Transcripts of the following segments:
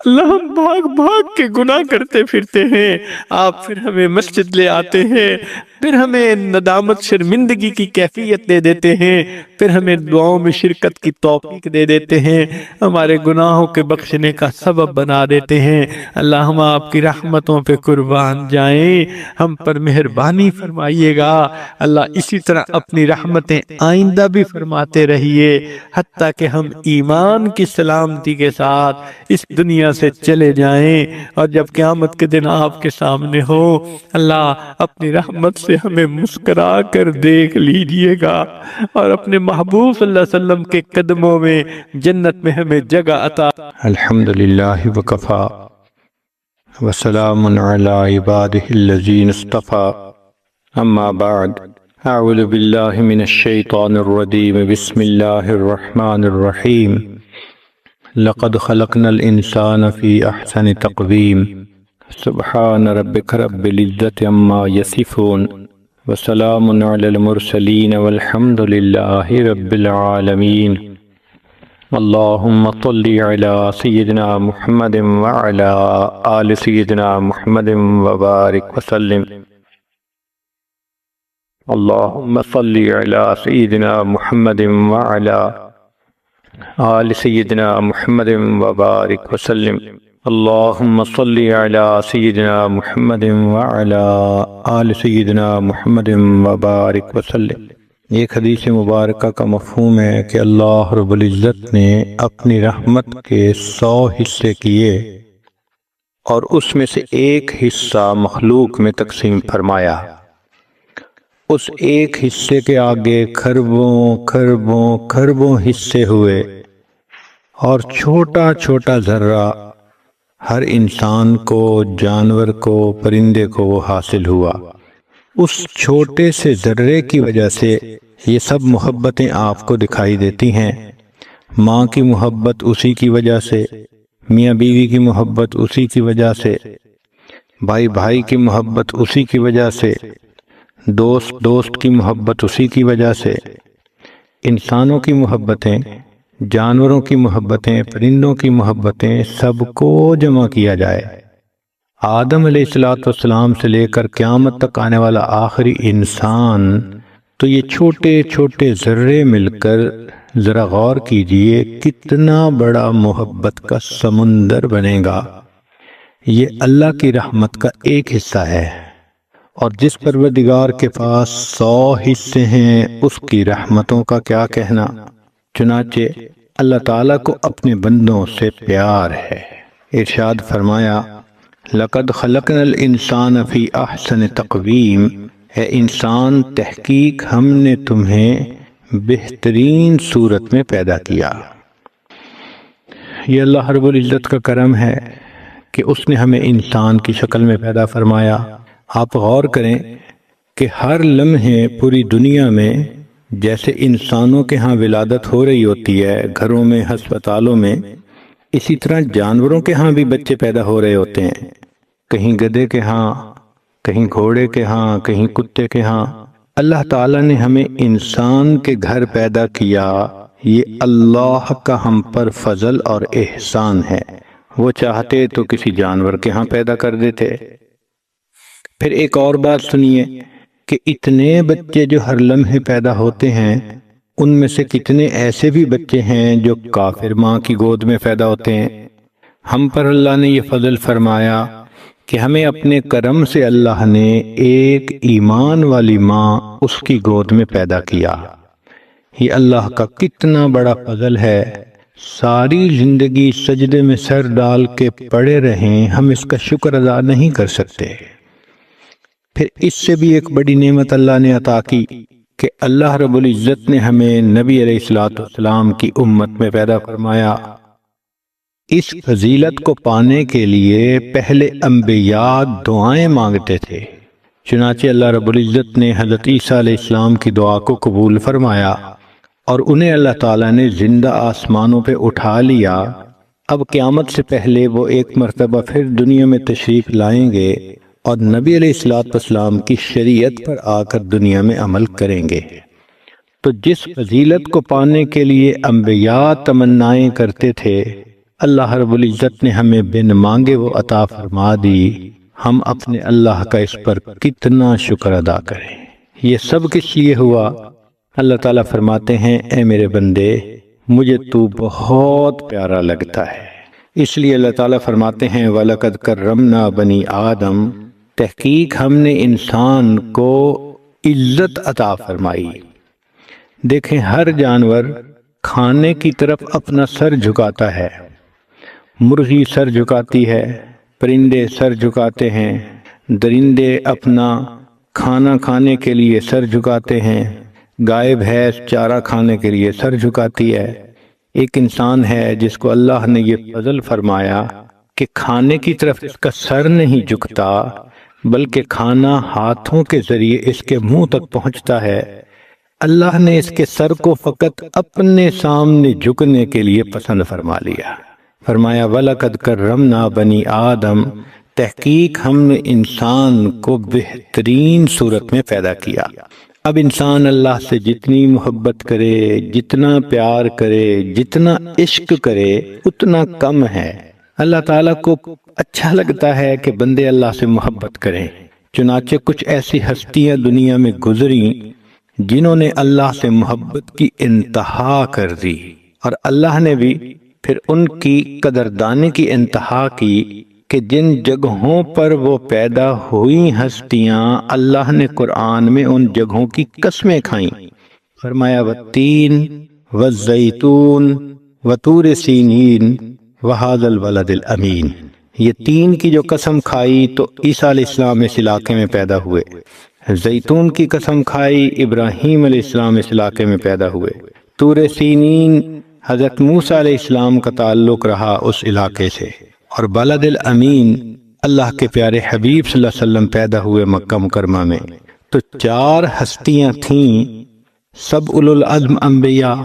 اللہ ہم بھاگ بھاگ کے گناہ کرتے پھرتے ہیں، آپ پھر ہمیں مسجد لے آتے ہیں، پھر ہمیں ندامت شرمندگی کی کیفیت دے دیتے ہیں، پھر ہمیں دعاؤں میں شرکت کی توفیق دے دیتے ہیں، ہمارے گناہوں کے بخشنے کا سبب بنا دیتے ہیں۔ اللہ ہم آپ کی رحمتوں پہ قربان جائیں، ہم پر مہربانی فرمائیے گا۔ اللہ اسی طرح اپنی رحمتیں آئندہ بھی فرماتے رہیے، حتیٰ کہ ہم ایمان کی سلامتی کے ساتھ اس دنیا سے چلے جائیں، اور جب قیامت کے دن آپ کے سامنے ہو، اللہ اپنی رحمت سے ہمیں مسکرا کر دیکھ لیجئے گا، اور اپنے محبوب صلی اللہ علیہ وسلم کے قدموں میں جنت میں ہمیں جگہ عطا۔ الحمدللہ وکفا وسلام علی عبادہ الذین اصطفا، اما بعد، اعوذ باللہ من الشیطان الرجیم، بسم اللہ الرحمن الرحیم۔ لقد خلقنا الانسان فی احسن تقویم، سبحان ربک رب العزت عما یصفون، وسلام علی المرسلین والحمد للہ رب العالمین۔ اللہم صلی علی سیدنا محمد وعلی آل سیدنا محمد وبارک وسلم۔ اللہم صلی علی سیدنا محمد وعلی آل سیدنا محمد وبارک وسلم۔ اللہم صلی علی سیدنا محمد وعلی آل سیدنا محمد وبارک وسلم۔ ایک حدیث مبارکہ کا مفہوم ہے کہ اللہ رب العزت نے اپنی رحمت کے 100 حصے کیے اور اس میں سے ایک حصہ مخلوق میں تقسیم فرمایا۔ اس ایک حصے کے آگے کھربوں کھربوں کھربوں حصے ہوئے، اور چھوٹا چھوٹا ذرہ ہر انسان کو، جانور کو، پرندے کو وہ حاصل ہوا۔ اس چھوٹے سے ذرے کی وجہ سے یہ سب محبتیں آپ کو دکھائی دیتی ہیں۔ ماں کی محبت اسی کی وجہ سے، میاں بیوی کی محبت اسی کی وجہ سے، بھائی بھائی کی محبت اسی کی وجہ سے، دوست دوست کی محبت اسی کی وجہ سے، انسانوں کی محبتیں، جانوروں کی محبتیں، پرندوں کی محبتیں، سب کو جمع کیا جائے، آدم علیہ السلام سے لے کر قیامت تک آنے والا آخری انسان، تو یہ چھوٹے چھوٹے ذرے مل کر ذرا غور کیجئے کتنا بڑا محبت کا سمندر بنے گا۔ یہ اللہ کی رحمت کا ایک حصہ ہے، اور جس پروردگار کے پاس 100 حصے ہیں اس کی رحمتوں کا کیا کہنا۔ چنانچہ اللہ تعالیٰ کو اپنے بندوں سے پیار ہے۔ ارشاد فرمایا، لقد خلقنا الانسان فی احسن تقویم، اے انسان تحقیق ہم نے تمہیں بہترین صورت میں پیدا کیا۔ یہ اللہ رب العزت کا کرم ہے کہ اس نے ہمیں انسان کی شکل میں پیدا فرمایا۔ آپ غور کریں کہ ہر لمحے پوری دنیا میں جیسے انسانوں کے ہاں ولادت ہو رہی ہوتی ہے، گھروں میں، ہسپتالوں میں، اسی طرح جانوروں کے ہاں بھی بچے پیدا ہو رہے ہوتے ہیں، کہیں گدھے کے ہاں، کہیں گھوڑے کے ہاں، کہیں کتے کے ہاں۔ اللہ تعالیٰ نے ہمیں انسان کے گھر پیدا کیا، یہ اللہ کا ہم پر فضل اور احسان ہے۔ وہ چاہتے تو کسی جانور کے ہاں پیدا کر دیتے۔ پھر ایک اور بات سنیے کہ اتنے بچے جو ہر لمحے پیدا ہوتے ہیں، ان میں سے کتنے ایسے بھی بچے ہیں جو کافر ماں کی گود میں پیدا ہوتے ہیں۔ ہم پر اللہ نے یہ فضل فرمایا کہ ہمیں اپنے کرم سے اللہ نے ایک ایمان والی ماں اس کی گود میں پیدا کیا۔ یہ اللہ کا کتنا بڑا فضل ہے۔ ساری زندگی سجدے میں سر ڈال کے پڑے رہیں، ہم اس کا شکر ادا نہیں کر سکتے۔ پھر اس سے بھی ایک بڑی نعمت اللہ نے عطا کی کہ اللہ رب العزت نے ہمیں نبی علیہ السلام کی امت میں پیدا فرمایا۔ اس فضیلت کو پانے کے لیے پہلے انبیاء دعائیں مانگتے تھے، چنانچہ اللہ رب العزت نے حضرت عیسیٰ علیہ السلام کی دعا کو قبول فرمایا، اور انہیں اللہ تعالیٰ نے زندہ آسمانوں پہ اٹھا لیا۔ اب قیامت سے پہلے وہ ایک مرتبہ پھر دنیا میں تشریف لائیں گے اور نبی علیہ السلام کی شریعت پر آ کر دنیا میں عمل کریں گے۔ تو جس فضیلت کو پانے کے لیے انبیاء تمنائیں کرتے تھے، اللہ رب العزت نے ہمیں بن مانگے وہ عطا فرما دی، ہم اپنے اللہ کا اس پر کتنا شکر ادا کریں۔ یہ سب کس لیے ہوا؟ اللہ تعالیٰ فرماتے ہیں اے میرے بندے مجھے تو بہت پیارا لگتا ہے، اس لیے اللہ تعالیٰ فرماتے ہیں وَلَقَدْ كَرَّمْنَا بَنِي آدم، تحقیق ہم نے انسان کو عزت عطا فرمائی۔ دیکھیں ہر جانور کھانے کی طرف اپنا سر جھکاتا ہے، مرغی سر جھکاتی ہے، پرندے سر جھکاتے ہیں، درندے اپنا کھانا کھانے کے لیے سر جھکاتے ہیں، گائے بھینس چارہ کھانے کے لیے سر جھکاتی ہے۔ ایک انسان ہے جس کو اللہ نے یہ فضل فرمایا کہ کھانے کی طرف اس کا سر نہیں جھکتا بلکہ کھانا ہاتھوں کے ذریعے اس کے منہ تک پہنچتا ہے۔ اللہ نے اس کے سر کو فقط اپنے سامنے جھکنے کے لیے پسند فرما لیا، فرمایا وَلَقَدْ كَرَّمْنَا بَنِي آدم، تحقیق ہم نے انسان کو بہترین صورت میں پیدا کیا۔ اب انسان اللہ سے جتنی محبت کرے، جتنا پیار کرے، جتنا عشق کرے اتنا کم ہے۔ اللہ تعالیٰ کو اچھا لگتا ہے کہ بندے اللہ سے محبت کریں، چنانچہ کچھ ایسی ہستیاں دنیا میں گزریں جنہوں نے اللہ سے محبت کی انتہا کر دی، اور اللہ نے بھی پھر ان کی قدردانی کی انتہا کی کہ جن جگہوں پر وہ پیدا ہوئی ہستیاں اللہ نے قرآن میں ان جگہوں کی قسمیں کھائیں، فرمایا والتین والزیتون وطور سینین وہذا البلد الامین۔ یہ تین کی جو قسم کھائی تو عیسیٰ علیہ السلام اس علاقے میں پیدا ہوئے، زیتون کی قسم کھائی ابراہیم علیہ السلام اس علاقے میں پیدا ہوئے، طور سینین حضرت موسیٰ علیہ السلام کا تعلق رہا اس علاقے سے، اور بلد الامین اللہ کے پیارے حبیب صلی اللہ علیہ وسلم پیدا ہوئے مکہ مکرمہ میں۔ تو چار ہستیاں تھیں، سب اولو العزم انبیاء،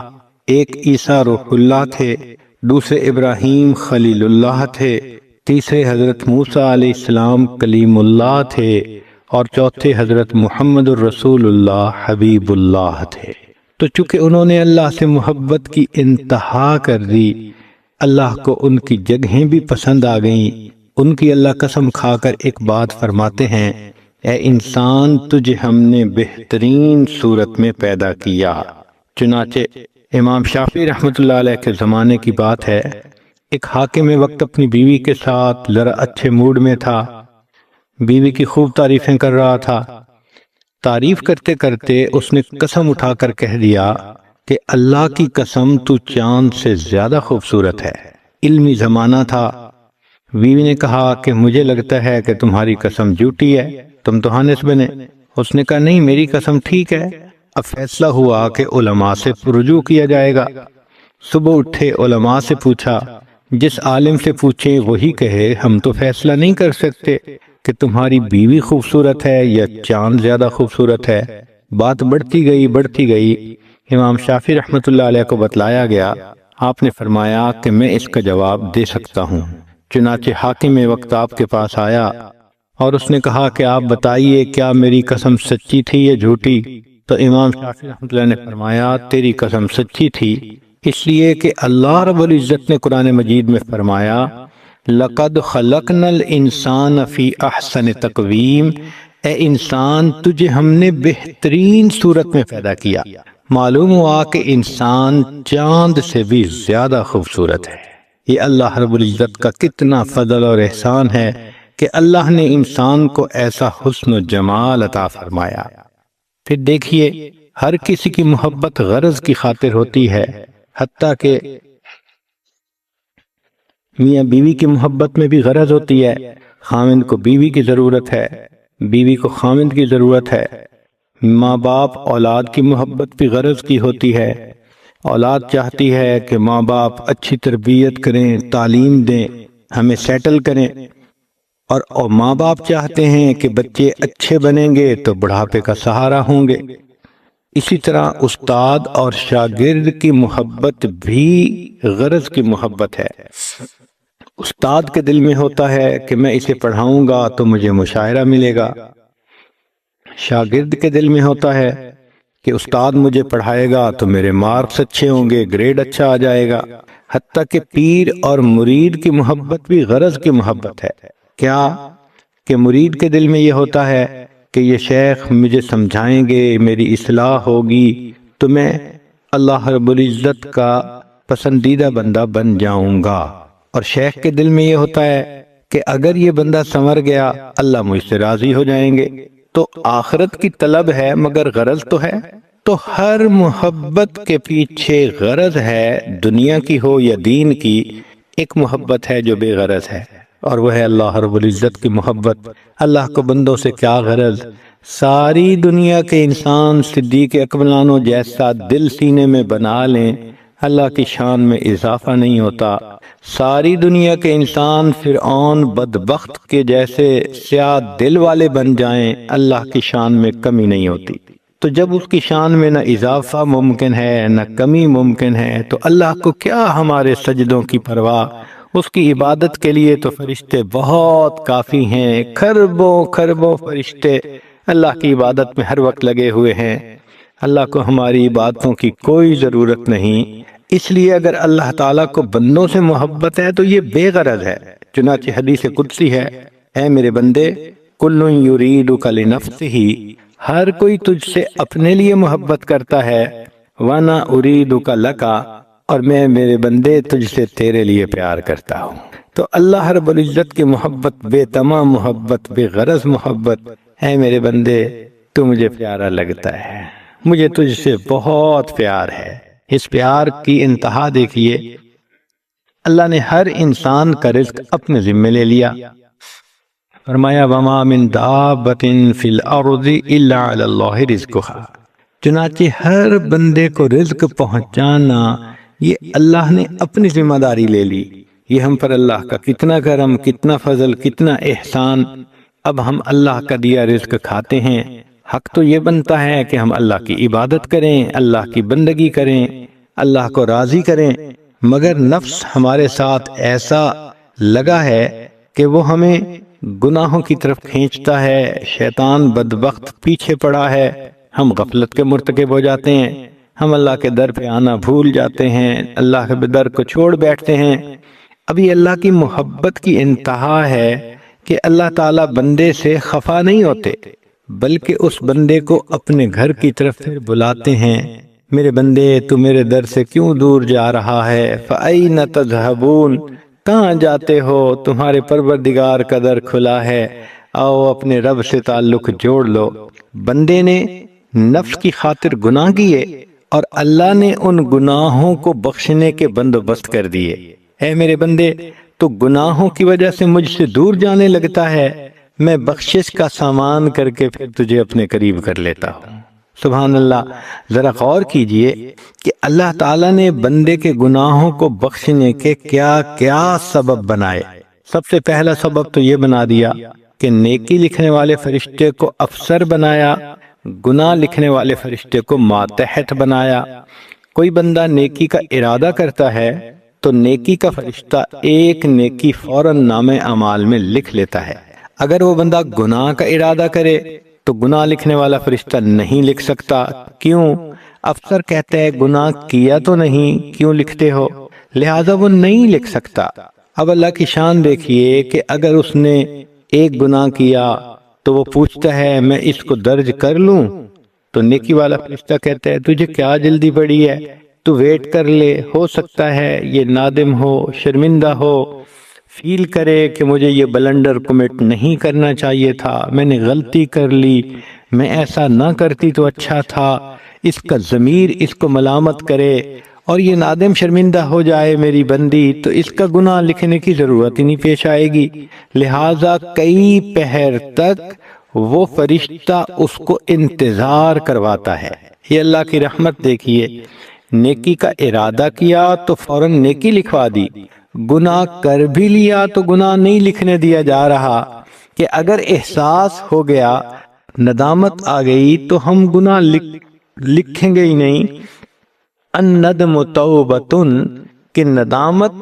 ایک عیسیٰ روح اللہ تھے، دوسرے ابراہیم خلیل اللہ تھے، تیسرے حضرت موسیٰ علیہ السلام کلیم اللہ تھے، اور چوتھے حضرت محمد الرسول اللہ حبیب اللہ تھے۔ تو چونکہ انہوں نے اللہ سے محبت کی انتہا کر دی، اللہ کو ان کی جگہیں بھی پسند آ گئیں۔ ان کی اللہ قسم کھا کر ایک بات فرماتے ہیں اے انسان تجھے ہم نے بہترین صورت میں پیدا کیا۔ چنانچہ امام شافعی رحمۃ اللہ علیہ کے زمانے کی بات ہے، ایک حاکم وقت اپنی بیوی کے ساتھ ذرا اچھے موڈ میں تھا، بیوی کی خوب تعریفیں کر رہا تھا۔ تعریف کرتے کرتے اس نے قسم اٹھا کر کہہ دیا کہ اللہ کی قسم تو چاند سے زیادہ خوبصورت ہے۔ علمی زمانہ تھا، بیوی نے کہا کہ مجھے لگتا ہے کہ تمہاری قسم جھوٹی ہے، تم تو ہانس بنے۔ اس نے کہا نہیں میری قسم ٹھیک ہے۔ اب فیصلہ ہوا کہ علماء سے رجوع کیا جائے گا۔ صبح اٹھے علماء سے پوچھا، جس عالم سے پوچھیں وہی کہے ہم تو فیصلہ نہیں کر سکتے کہ تمہاری بیوی خوبصورت ہے یا چاند زیادہ خوبصورت ہے۔ بات بڑھتی گئی، امام شافعی رحمۃ اللہ علیہ کو بتلایا گیا۔ آپ نے فرمایا کہ میں اس کا جواب دے سکتا ہوں۔ چنانچہ حاکم وقت آپ کے پاس آیا اور اس نے کہا کہ آپ بتائیے کیا میری قسم سچی تھی یا جھوٹی؟ تو امام شافعی رحمۃ اللہ نے فرمایا تیری قسم سچی تھی، اس لیے کہ اللہ رب العزت نے قرآن مجید میں فرمایا لَقَدْ خَلَقْنَا الْإِنسَانَ فِي أَحْسَنِ تَقْوِيمٍ، اے انسان تجھے ہم نے بہترین صورت میں پیدا کیا۔ معلوم ہوا کہ انسان چاند سے بھی زیادہ خوبصورت ہے۔ یہ اللہ رب العزت کا کتنا فضل اور احسان ہے کہ اللہ نے انسان کو ایسا حسن و جمال عطا فرمایا۔ پھر دیکھیے ہر کسی کی محبت غرض کی خاطر ہوتی ہے، حتیٰ کہ میاں بیوی کی محبت میں بھی غرض ہوتی ہے۔ خاوند کو بیوی کی ضرورت ہے، بیوی کو خاوند کی ضرورت ہے۔ ماں باپ اولاد کی محبت بھی غرض کی ہوتی ہے۔ اولاد چاہتی ہے کہ ماں باپ اچھی تربیت کریں، تعلیم دیں، ہمیں سیٹل کریں، اور ماں باپ چاہتے ہیں کہ بچے اچھے بنیں گے تو بڑھاپے کا سہارا ہوں گے۔ اسی طرح استاد اور شاگرد کی محبت بھی غرض کی محبت ہے۔ استاد کے دل میں ہوتا ہے کہ میں اسے پڑھاؤں گا تو مجھے مشاہرہ ملے گا، شاگرد کے دل میں ہوتا ہے کہ استاد مجھے پڑھائے گا تو میرے مارکس اچھے ہوں گے، گریڈ اچھا آ جائے گا۔ حتیٰ کہ پیر اور مرید کی محبت بھی غرض کی محبت ہے۔ کیا کہ مرید کے دل میں یہ ہوتا ہے کہ یہ شیخ مجھے سمجھائیں گے، میری اصلاح ہوگی تو میں اللہ رب العزت کا پسندیدہ بندہ بن جاؤں گا، اور شیخ کے دل میں یہ ہوتا ہے کہ اگر یہ بندہ سنور گیا اللہ مجھ سے راضی ہو جائیں گے۔ تو آخرت کی طلب ہے مگر غرض تو ہے۔ تو ہر محبت کے پیچھے غرض ہے، دنیا کی ہو یا دین کی۔ ایک محبت ہے جو بے غرض ہے، اور وہ ہے اللہ رب العزت کی محبت۔ اللہ کو بندوں سے کیا غرض؟ ساری دنیا کے انسان صدیق اکملانو جیسا دل سینے میں بنا لیں، اللہ کی شان میں اضافہ نہیں ہوتا۔ ساری دنیا کے انسان فرعون بدبخت کے جیسے سیاہ دل والے بن جائیں، اللہ کی شان میں کمی نہیں ہوتی۔ تو جب اس کی شان میں نہ اضافہ ممکن ہے نہ کمی ممکن ہے، تو اللہ کو کیا ہمارے سجدوں کی پرواہ؟ اس کی عبادت کے لیے تو فرشتے بہت کافی ہیں، کھربوں کھربوں فرشتے اللہ کی عبادت میں ہر وقت لگے ہوئے ہیں۔ اللہ کو ہماری عبادتوں کی کوئی ضرورت نہیں۔ اس لیے اگر اللہ تعالیٰ کو بندوں سے محبت ہے تو یہ بے غرض ہے۔ چنانچہ حدیث قدسی ہے، اے میرے بندے، کل یریدک لنفسہ، ہر کوئی تجھ سے اپنے لیے محبت کرتا ہے، وانا اریدک لکا، اور میں میرے بندے تجھ سے تیرے لیے پیار کرتا ہوں۔ تو اللہ رب العزت کی محبت بے تمام محبت، بے غرض محبت۔ اے میرے بندے، تو مجھے پیارا لگتا ہے، مجھے تجھ سے بہت پیار ہے۔ اس پیار کی انتہا دیکھیے، اللہ نے ہر انسان کا رزق اپنے ذمہ لے لیا۔ فرمایا وَمَا مِن دَابَّةٍ فِي الْأَرْضِ إِلَّا عَلَى اللَّهِ رِزْقُهَا، چنانچہ ہر بندے کو رزق پہنچانا یہ اللہ نے اپنی ذمہ داری لے لی۔ یہ ہم پر اللہ کا کتنا کرم، کتنا فضل، کتنا احسان۔ اب ہم اللہ کا دیا رزق کھاتے ہیں، حق تو یہ بنتا ہے کہ ہم اللہ کی عبادت کریں، اللہ کی بندگی کریں، اللہ کو راضی کریں، مگر نفس ہمارے ساتھ ایسا لگا ہے کہ وہ ہمیں گناہوں کی طرف کھینچتا ہے، شیطان بدبخت پیچھے پڑا ہے، ہم غفلت کے مرتکب ہو جاتے ہیں، ہم اللہ کے در پہ آنا بھول جاتے ہیں، اللہ کے در کو چھوڑ بیٹھتے ہیں۔ ابھی اللہ کی محبت کی انتہا ہے کہ اللہ تعالیٰ بندے سے خفا نہیں ہوتے، بلکہ اس بندے کو اپنے گھر کی طرف پھر بلاتے ہیں، میرے بندے تو میرے در سے کیوں دور جا رہا ہے؟ فَأَيْنَ تَذْهَبُونَ، کہاں جاتے ہو؟ تمہارے پروردگار کا در کھلا ہے، آؤ اپنے رب سے تعلق جوڑ لو۔ بندے نے نفس کی خاطر گناہ کیے اور اللہ نے ان گناہوں کو بخشنے کے بندوبست کر دیے۔ اے میرے بندے، تو گناہوں کی وجہ سے مجھ سے دور جانے لگتا ہے، میں بخشش کا سامان کر کے پھر تجھے اپنے قریب کر لیتا ہوں۔ سبحان اللہ، ذرا غور کیجئے کہ اللہ تعالیٰ نے بندے کے گناہوں کو بخشنے کے کیا کیا سبب بنائے۔ سب سے پہلا سبب تو یہ بنا دیا کہ نیکی لکھنے والے فرشتے کو افسر بنایا، گناہ لکھنے والے فرشتے کو ماتحت بنایا۔ کوئی بندہ نیکی کا ارادہ کرتا ہے تو نیکی کا فرشتہ ایک نیکی فوراً نامہ اعمال میں لکھ لیتا ہے۔ اگر وہ بندہ گناہ کا ارادہ کرے تو گناہ لکھنے والا فرشتہ نہیں لکھ سکتا۔ کیوں؟ افسر کہتے ہیں گناہ کیا تو نہیں، کیوں لکھتے ہو؟ لہٰذا وہ نہیں لکھ سکتا۔ اب اللہ کی شان دیکھیے کہ اگر اس نے ایک گناہ کیا تو وہ پوچھتا ہے میں اس کو درج کر لوں، تو نیکی والا فرشتہ کہتا ہے تجھے کیا جلدی پڑی ہے، تو ویٹ کر لے، ہو سکتا ہے یہ نادم ہو، شرمندہ ہو، فیل کرے کہ مجھے یہ بلنڈر کمٹ نہیں کرنا چاہیے تھا، میں نے غلطی کر لی، میں ایسا نہ کرتی تو اچھا تھا، اس کا ضمیر اس کو ملامت کرے اور یہ نادم شرمندہ ہو جائے میری بندی، تو اس کا گناہ لکھنے کی ضرورت ہی نہیں پیش آئے گی۔ لہٰذا کئی پہر تک وہ فرشتہ اس کو انتظار کرواتا ہے۔ یہ اللہ کی رحمت دیکھیے، نیکی کا ارادہ کیا تو فوراً نیکی لکھوا دی، گناہ کر بھی لیا تو گناہ نہیں لکھنے دیا جا رہا کہ اگر احساس ہو گیا، ندامت آ گئی تو ہم گناہ لکھیں گے ہی نہیں۔ الندم توبۃ، کہ ندامت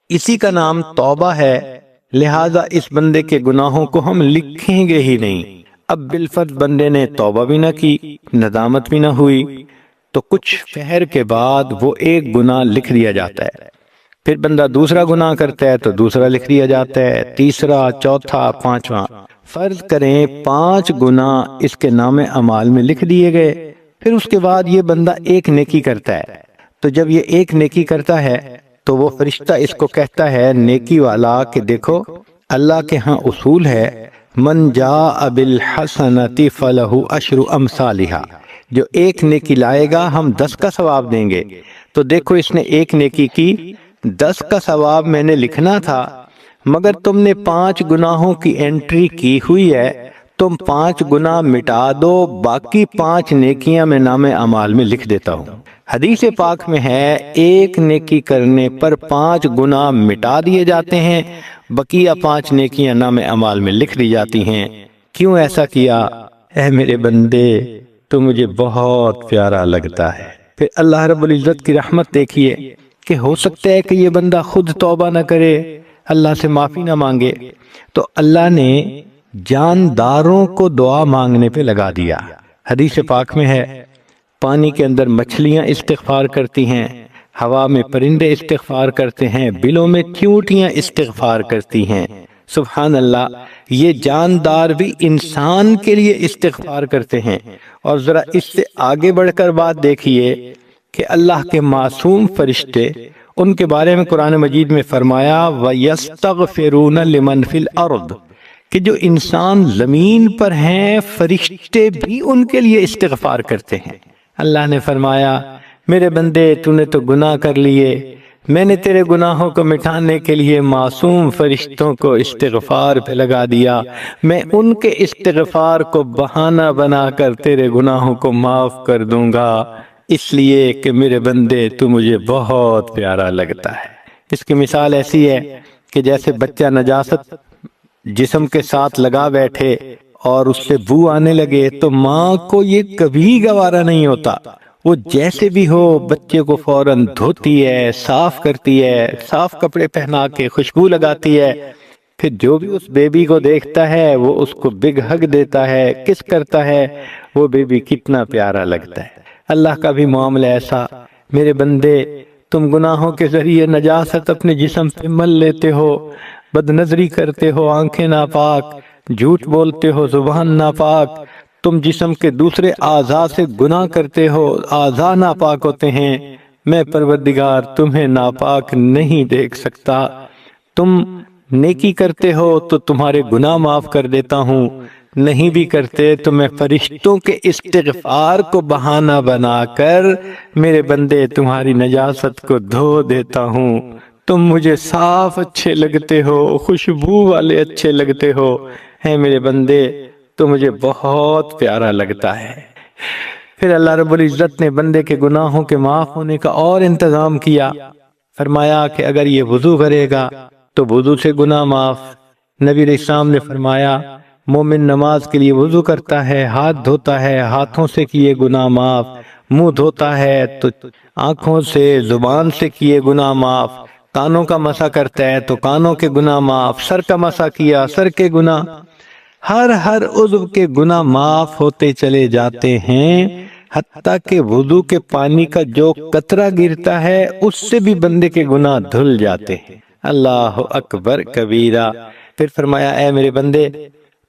اسی کا نام توبہ ہے، لہٰذا اس بندے کے گناہوں کو ہم لکھیں گے ہی نہیں۔ اب بالفرض بندے نے توبہ بھی نہ کی، ندامت بھی نہ ہوئی، تو کچھ پہر کے بعد وہ ایک گناہ لکھ دیا جاتا ہے۔ پھر بندہ دوسرا گناہ کرتا ہے تو دوسرا لکھ دیا جاتا ہے، تیسرا، چوتھا، پانچواں۔ فرض کریں 5 گناہ اس کے نام اعمال میں لکھ دیے گئے، پھر اس کے بعد یہ بندہ ایک نیکی کرتا ہے، تو جب یہ ایک نیکی کرتا ہے تو وہ فرشتہ اس کو کہتا ہے نیکی والا کہ دیکھو اللہ کے ہاں اصول ہے، من جاء بالحسنۃ فلہ عشر امثالھا، جو ایک نیکی لائے گا ہم 10 کا ثواب دیں گے۔ تو دیکھو اس نے ایک نیکی کی، 10 کا ثواب میں نے لکھنا تھا، مگر تم نے 5 گناہوں کی انٹری کی ہوئی ہے، تم 5 گناہ مٹا دو، باقی 5 نیکیاں میں نام اعمال میں لکھ دیتا ہوں۔ حدیث پاک میں ہے ایک نیکی کرنے پر 5 گناہ مٹا دیے جاتے ہیں، بقیہ 5 نیکیاں نام اعمال میں لکھ دی جاتی ہیں۔ کیوں ایسا کیا؟ اے میرے بندے تو مجھے بہت پیارا لگتا ہے۔ پھر اللہ رب العزت کی رحمت دیکھیے کہ ہو سکتا ہے کہ یہ بندہ خود توبہ نہ کرے، اللہ سے معافی نہ مانگے، تو اللہ نے جانداروں کو دعا مانگنے پہ لگا دیا۔ حدیث پاک میں ہے پانی کے اندر مچھلیاں استغفار کرتی ہیں، ہوا میں پرندے استغفار کرتے ہیں، بلوں میں چیونٹیاں استغفار کرتی ہیں۔ سبحان اللہ، یہ جاندار بھی انسان کے لیے استغفار کرتے ہیں۔ اور ذرا اس سے آگے بڑھ کر بات دیکھیے کہ اللہ کے معصوم فرشتے، ان کے بارے میں قرآن مجید میں فرمایا وَيَسْتَغْفِرُونَ لِمَنْ فِي الْأَرْضِ، کہ جو انسان زمین پر ہیں فرشتے بھی ان کے لیے استغفار کرتے ہیں۔ اللہ نے فرمایا میرے بندے تو نے تو گناہ کر لیے، میں نے تیرے گناہوں کو مٹانے کے لیے معصوم فرشتوں کو استغفار پہ لگا دیا، میں ان کے استغفار کو بہانہ بنا کر تیرے گناہوں کو معاف کر دوں گا، اس لیے کہ میرے بندے تو مجھے بہت پیارا لگتا ہے۔ اس کی مثال ایسی ہے کہ جیسے بچہ نجاست جسم کے ساتھ لگا بیٹھے اور اس سے بو آنے لگے تو ماں کو یہ کبھی گوارا نہیں ہوتا، وہ جیسے بھی ہو بچے کو فوراً دھوتی ہے، صاف کرتی ہے، صاف کپڑے پہنا کے خوشبو لگاتی ہے، پھر جو بھی اس بیبی کو دیکھتا ہے وہ اس کو بگ ہگ دیتا ہے، کس کرتا ہے، وہ بیبی کتنا پیارا لگتا ہے۔ اللہ کا بھی معاملہ ایسا، میرے بندے تم گناہوں کے ذریعے نجاست اپنے جسم پہ مل لیتے ہو، بد نظری کرتے ہو، آنکھیں ناپاک، جھوٹ بولتے ہو، زبان ناپاک، تم جسم کے دوسرے اعضاء سے گناہ کرتے ہو، اعضاء ناپاک ہوتے ہیں، میں پروردگار تمہیں ناپاک نہیں دیکھ سکتا، تم نیکی کرتے ہو تو تمہارے گناہ معاف کر دیتا ہوں، نہیں بھی کرتے تو میں فرشتوں کے استغفار کو بہانہ بنا کر میرے بندے تمہاری نجاست کو دھو دیتا ہوں، تم مجھے صاف اچھے لگتے ہو، خوشبو والے اچھے لگتے ہو، ہے میرے بندے تو مجھے بہت پیارا لگتا ہے۔ پھر اللہ رب العزت نے بندے کے گناہوں کے معاف ہونے کا اور انتظام کیا، فرمایا کہ اگر یہ وضو کرے گا تو وضو سے گناہ معاف۔ نبی علیہ السلام نے فرمایا مومن نماز کے لیے وضو کرتا ہے، ہاتھ دھوتا ہے، ہاتھوں سے کیے گناہ معاف، منہ دھوتا ہے تو آنکھوں سے، زبان سے کیے گناہ معاف، کانوں کا مسح کرتا ہے تو کانوں کے گناہ معاف، سر کا مسح کیا، سر کے گناہ، ہر عضو کے گناہ معاف ہوتے چلے جاتے ہیں، حتیٰ کہ وضو کے پانی کا جو قطرہ گرتا ہے اس سے بھی بندے کے گناہ دھل جاتے ہیں۔ اللہ اکبر کبیرہ۔ پھر فرمایا اے میرے بندے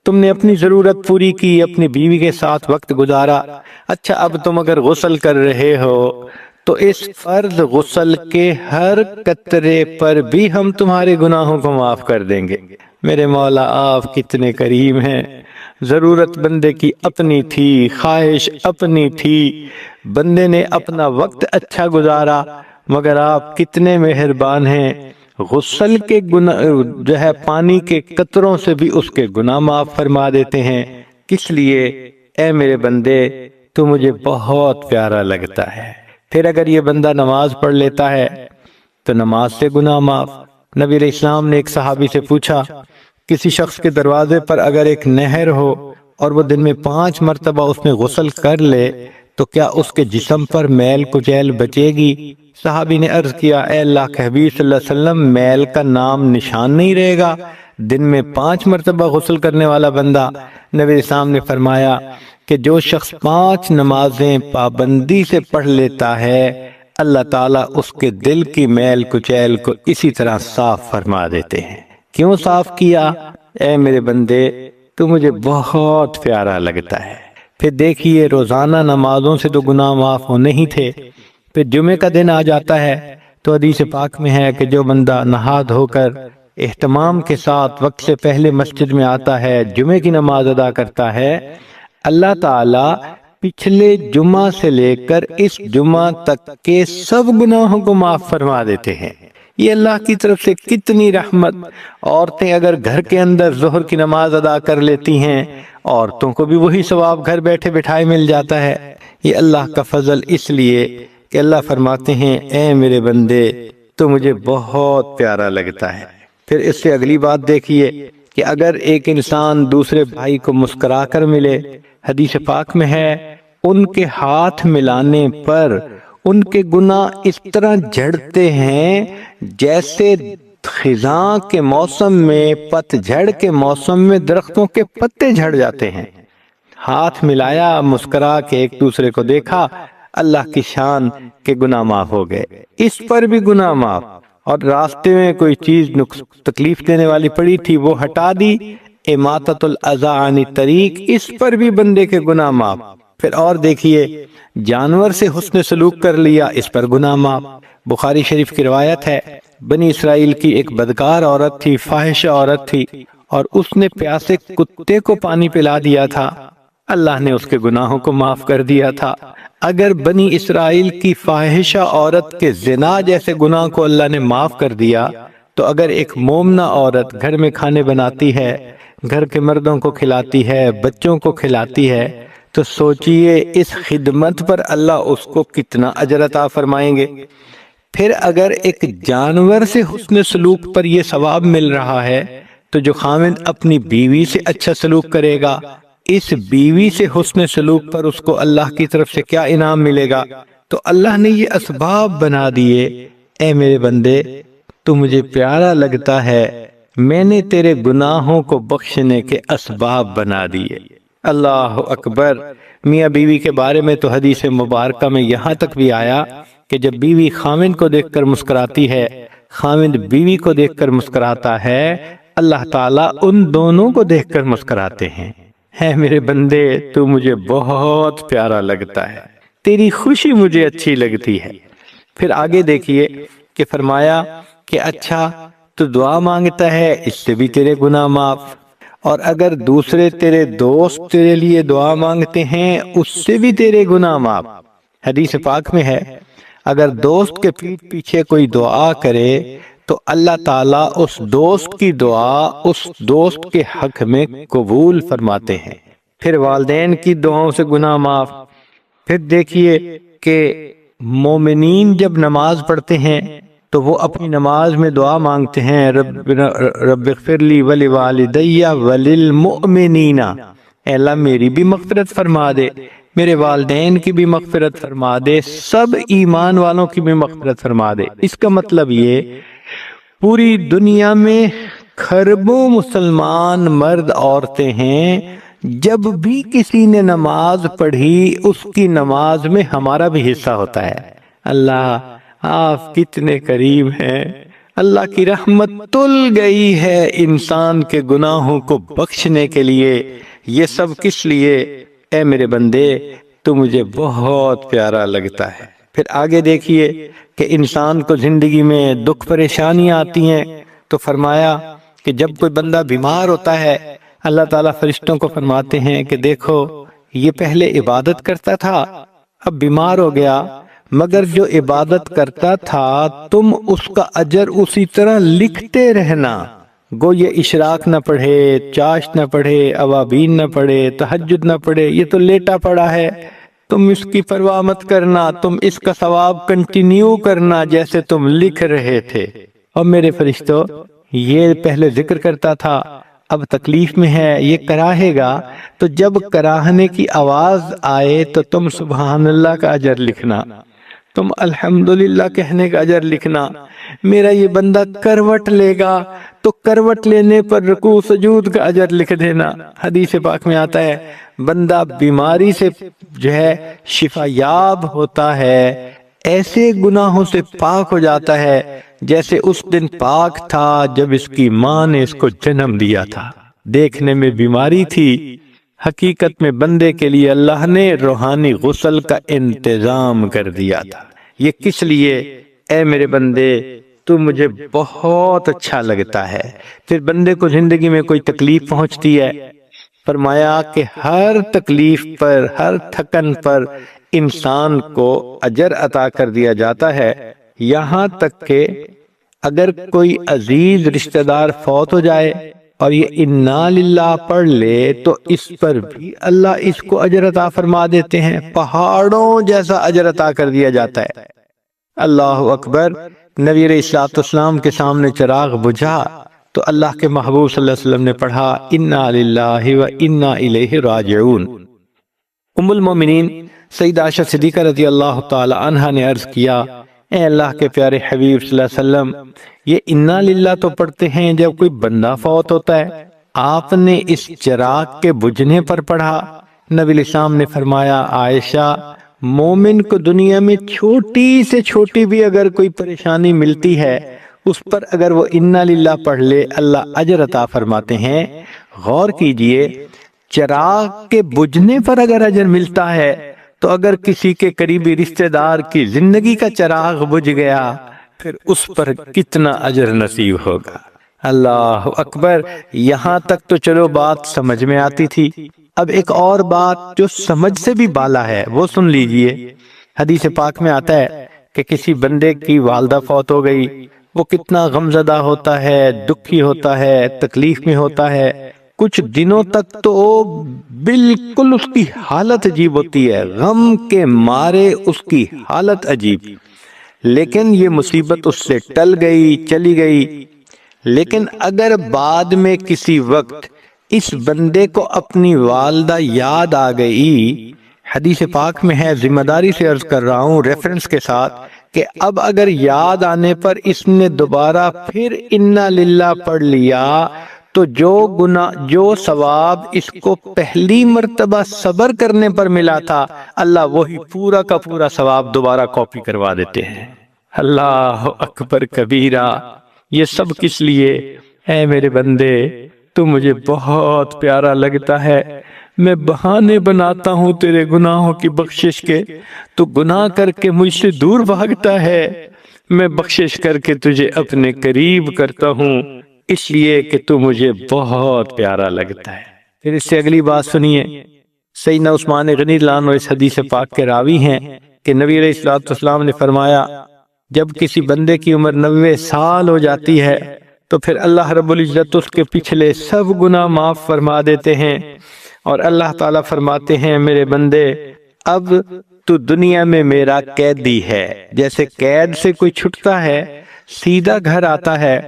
تم نے اپنی ضرورت پوری کی، اپنی بیوی کے ساتھ وقت گزارا، اچھا اب تم اگر غسل کر رہے ہو تو اس فرض غسل کے ہر قطرے پر بھی ہم تمہارے گناہوں کو معاف کر دیں گے۔ میرے مولا آپ کتنے کریم ہیں، ضرورت بندے کی اپنی تھی، خواہش اپنی تھی، بندے نے اپنا وقت اچھا گزارا، مگر آپ کتنے مہربان ہیں، غسل کے گناہ جو ہے پانی کے قطروں سے بھی اس کے گناہ معاف فرما دیتے ہیں۔ کس لیے؟ اے میرے بندے تو مجھے بہت پیارا لگتا ہے۔ پھر اگر یہ بندہ نماز پڑھ لیتا ہے تو نماز سے گناہ معاف۔ نبی علیہ السلام نے ایک صحابی سے پوچھا کسی شخص کے دروازے پر اگر ایک نہر ہو اور وہ دن میں 5 مرتبہ اس میں غسل کر لے تو کیا اس کے جسم پر میل کچیل بچے گی؟ صحابی نے عرض کیا اے اللہ کے حبیب صلی اللہ علیہ وسلم میل کا نام نشان نہیں رہے گا دن میں 5 مرتبہ غسل کرنے والا بندہ؟ نبی علیہ السلام نے فرمایا کہ جو شخص 5 نمازیں پابندی سے پڑھ لیتا ہے اللہ تعالیٰ اس کے دل کی میل کچیل کو اسی طرح صاف فرما دیتے ہیں۔ کیوں صاف کیا؟ اے میرے بندے تو مجھے بہت پیارا لگتا ہے۔ پھر دیکھیے روزانہ نمازوں سے تو گناہ معاف ہونے ہی تھے، پھر جمعے کا دن آ جاتا ہے تو حدیث پاک میں ہے کہ جو بندہ نہا دھو کر اہتمام کے ساتھ وقت سے پہلے مسجد میں آتا ہے، جمعے کی نماز ادا کرتا ہے، اللہ تعالیٰ پچھلے جمعہ سے لے کر اس جمعہ تک کے سب گناہوں کو معاف فرما دیتے ہیں۔ یہ اللہ کی طرف سے کتنی رحمت۔ عورتیں اگر گھر کے اندر ظہر کی نماز ادا کر لیتی ہیں، عورتوں کو بھی وہی ثواب گھر بیٹھے بٹھائے مل جاتا ہے۔ یہ اللہ کا فضل اس لیے کہ اللہ فرماتے ہیں اے میرے بندے تو مجھے بہت پیارا لگتا ہے۔ پھر اس سے اگلی بات دیکھیے کہ اگر ایک انسان دوسرے بھائی کو مسکرا کر ملے، حدیث پاک میں ہے ان کے ہاتھ ملانے پر ان کے گناہ اس طرح جھڑتے ہیں جیسے خزاں کے موسم میں، پت جھڑ کے موسم میں درختوں کے پتے جھڑ جاتے ہیں۔ ہاتھ ملایا، مسکرا کے ایک دوسرے کو دیکھا، اللہ کی شان کے گناہ معاف ہو گئے۔ اس پر بھی گناہ معاف، اور راستے میں کوئی چیز تکلیف دینے والی پڑی تھی وہ ہٹا دی، اماطۃ الاذی عن الطریق، اس پر بھی بندے کے گناہ معاف۔ پھر اور دیکھیے جانور سے حسن سلوک کر لیا، اس پر گناہ معاف۔ بخاری شریف کی روایت ہے بنی اسرائیل کی ایک بدکار عورت تھی، فاحشہ عورت تھی، اور اس نے پیاسے کتے کو پانی پلا دیا تھا، اللہ نے اس کے گناہوں کو معاف کر دیا تھا۔ اگر بنی اسرائیل کی فاحشہ عورت کے زنا جیسے گناہ کو اللہ نے معاف کر دیا، تو اگر ایک مومنہ عورت گھر میں کھانے بناتی ہے، گھر کے مردوں کو کھلاتی ہے، بچوں کو کھلاتی ہے، تو سوچئے اس خدمت پر اللہ اس کو کتنا اجر عطا فرمائیں گے۔ پھر اگر ایک جانور سے حسن سلوک پر یہ ثواب مل رہا ہے، تو جو خاوند اپنی بیوی سے اچھا سلوک کرے گا، اس بیوی سے حسن سلوک پر اس کو اللہ کی طرف سے کیا انعام ملے گا۔ تو اللہ نے یہ اسباب بنا دیے، اے میرے بندے تو مجھے پیارا لگتا ہے، میں نے تیرے گناہوں کو بخشنے کے اسباب بنا دیے۔ اللہ اکبر۔ میاں بیوی کے بارے میں تو حدیث مبارکہ میں یہاں تک بھی آیا کہ جب بیوی خاوند کو دیکھ کر مسکراتی ہے، خاوند بیوی کو دیکھ کر مسکراتا ہے، اللہ تعالیٰ ان دونوں کو دیکھ کر مسکراتے ہیں۔ ہے میرے بندے تو مجھے بہت پیارا لگتا ہے، تیری خوشی مجھے اچھی لگتی ہے۔ پھر آگے دیکھیے کہ فرمایا کہ اچھا تو دعا مانگتا ہے، اس سے بھی تیرے گناہ معاف، اور اگر دوسرے تیرے دوست تیرے لیے دعا مانگتے ہیں اس سے بھی تیرے گناہ معاف۔ حدیث پاک میں ہے اگر دوست کے پیٹھ پیچھے کوئی دعا کرے تو اللہ تعالیٰ اس دوست کی دعا اس دوست کے حق میں قبول فرماتے ہیں۔ پھر والدین کی دعاؤں سے گناہ معاف۔ پھر دیکھیے کہ مومنین جب نماز پڑھتے ہیں تو وہ اپنی نماز میں دعا مانگتے ہیں، رب اغفر لی ولوالدی وللمؤمنین، اے اللہ میری بھی مغفرت فرما دے، میرے والدین کی بھی مغفرت فرما دے، سب ایمان والوں کی بھی مغفرت فرما دے۔ اس کا مطلب یہ پوری دنیا میں کھربوں مسلمان مرد عورتیں ہیں، جب بھی کسی نے نماز پڑھی اس کی نماز میں ہمارا بھی حصہ ہوتا ہے۔ اللہ آپ کتنے کریم ہیں، اللہ کی رحمت تل گئی ہے انسان کے گناہوں کو بخشنے کے لیے۔ یہ سب کس لیے؟ اے میرے بندے تو مجھے بہت پیارا لگتا ہے۔ پھر آگے دیکھیے کہ انسان کو زندگی میں دکھ پریشانیاں آتی ہیں تو فرمایا کہ جب کوئی بندہ بیمار ہوتا ہے اللہ تعالیٰ فرشتوں کو فرماتے ہیں کہ دیکھو یہ پہلے عبادت کرتا تھا، اب بیمار ہو گیا، مگر جو عبادت کرتا تھا تم اس کا اجر اسی طرح لکھتے رہنا، گو یہ اشراق نہ پڑھے، چاشت نہ پڑھے، اوابین نہ پڑھے، تہجد نہ پڑھے، یہ تو لیٹا پڑا ہے، تم اس کی پرواہ مت کرنا، تم اس کا ثواب کنٹینیو کرنا جیسے تم لکھ رہے تھے۔ اور میرے فرشتوں یہ پہلے ذکر کرتا تھا، اب تکلیف میں ہے، یہ کراہے گا، تو جب کراہنے کی آواز آئے تو تم سبحان اللہ کا اجر لکھنا، تم الحمدللہ کہنے کا اجر لکھنا۔ میرا یہ بندہ کروٹ لے گا تو کروٹ لینے پر رکوع سجود کا اجر لکھ دینا۔ حدیث پاک میں آتا ہے بندہ بیماری سے جو ہے شفا یاب ہوتا ہے، ایسے گناہوں سے پاک ہو جاتا ہے جیسے اس دن پاک تھا جب اس کی ماں نے اس کو جنم دیا تھا۔ دیکھنے میں بیماری تھی، حقیقت میں بندے کے لیے اللہ نے روحانی غسل کا انتظام کر دیا تھا۔ یہ کس لیے؟ اے میرے بندے تو مجھے بہت اچھا لگتا ہے۔ پھر بندے کو زندگی میں کوئی تکلیف پہنچتی ہے، فرمایا کہ ہر تکلیف پر، ہر تھکن پر انسان کو اجر عطا کر دیا جاتا ہے، یہاں تک کہ اگر کوئی عزیز رشتہ دار فوت ہو جائے اور یہ انا للہ پڑھ لے تو اس پر بھی اللہ اس کو اجر عطا فرما دیتے ہیں، پہاڑوں جیسا اجر عطا کر دیا جاتا ہے۔ اللہ اکبر۔ نبی علیہ الصلوۃ والسلام کے سامنے چراغ بجھا تو اللہ کے محبوب صلی اللہ علیہ وسلم نے پڑھا انا للہ و انا الیہ راجعون۔ ام المومنین سیدہ عائشہ صدیقہ رضی اللہ تعالی عنہا نے عرض کیا، اے اللہ کے پیارے حبیب صلی اللہ علیہ وسلم، یہ انا للہ تو پڑھتے ہیں جب کوئی بندہ فوت ہوتا ہے، آپ نے اس چراغ کے بجھنے پر پڑھا؟ نبی علیہ السلام نے فرمایا، عائشہ، مومن کو دنیا میں چھوٹی سے چھوٹی بھی اگر کوئی پریشانی ملتی ہے، اس پر اگر وہ انا للہ پڑھ لے اللہ اجر عطا فرماتے ہیں۔ غور کیجئے، چراغ کے بجھنے پر اگر اجر ملتا ہے تو اگر کسی کے قریبی رشتہ دار کی زندگی کا چراغ بجھ گیا پھر اس پر کتنا اجر نصیب ہوگا۔ اللہ اکبر۔ یہاں تک تو چلو بات سمجھ میں آتی تھی، اب ایک اور بات جو سمجھ سے بھی بالا ہے وہ سن لیجئے۔ حدیث پاک میں آتا ہے کہ کسی بندے کی والدہ فوت ہو گئی، وہ کتنا غمزدہ ہوتا ہے، دکھی ہوتا ہے، تکلیف میں ہوتا ہے، کچھ دنوں تک تو بالکل اس کی حالت عجیب ہوتی ہے، غم کے مارے اس کی حالت عجیب، لیکن یہ مصیبت اس سے ٹل گئی، چلی گئی۔ لیکن اگر بعد میں کسی وقت اس بندے کو اپنی والدہ یاد آ گئی، حدیث پاک میں ہے، ذمہ داری سے عرض کر رہا ہوں ریفرنس کے ساتھ، کہ اب اگر یاد آنے پر اس نے دوبارہ پھر انا للہ پڑھ لیا تو جو ثواب اس کو پہلی مرتبہ صبر کرنے پر ملا تھا، اللہ وہی پورا کا پورا ثواب دوبارہ کاپی کروا دیتے ہیں۔ اللہ اکبر کبیرہ۔ یہ سب کس لیے؟ اے میرے بندے، تو مجھے بہت پیارا لگتا ہے، میں بہانے بناتا ہوں تیرے گناہوں کی بخشش کے، تو گناہ کر کے مجھ سے دور بھاگتا ہے، میں بخشش کر کے تجھے اپنے قریب کرتا ہوں، اس لیے کہ تو مجھے بہت پیارا لگتا ہے۔ پھر اس سے اگلی بات سنیے، سیدنا عثمان غنی رضی اللہ عنہ اس حدیث پاک کے راوی ہیں کہ نبی علیہ الصلوۃ والسلام نے فرمایا، جب کسی بندے کی عمر 90 سال ہو جاتی ہے تو پھر اللہ رب العزت اس کے پچھلے سب گناہ معاف فرما دیتے ہیں، اور اللہ تعالیٰ فرماتے ہیں، میرے بندے اب تو دنیا میں میرا قیدی ہے۔ جیسے قید سے کوئی چھٹتا ہے، سیدھا گھر آتا ہے،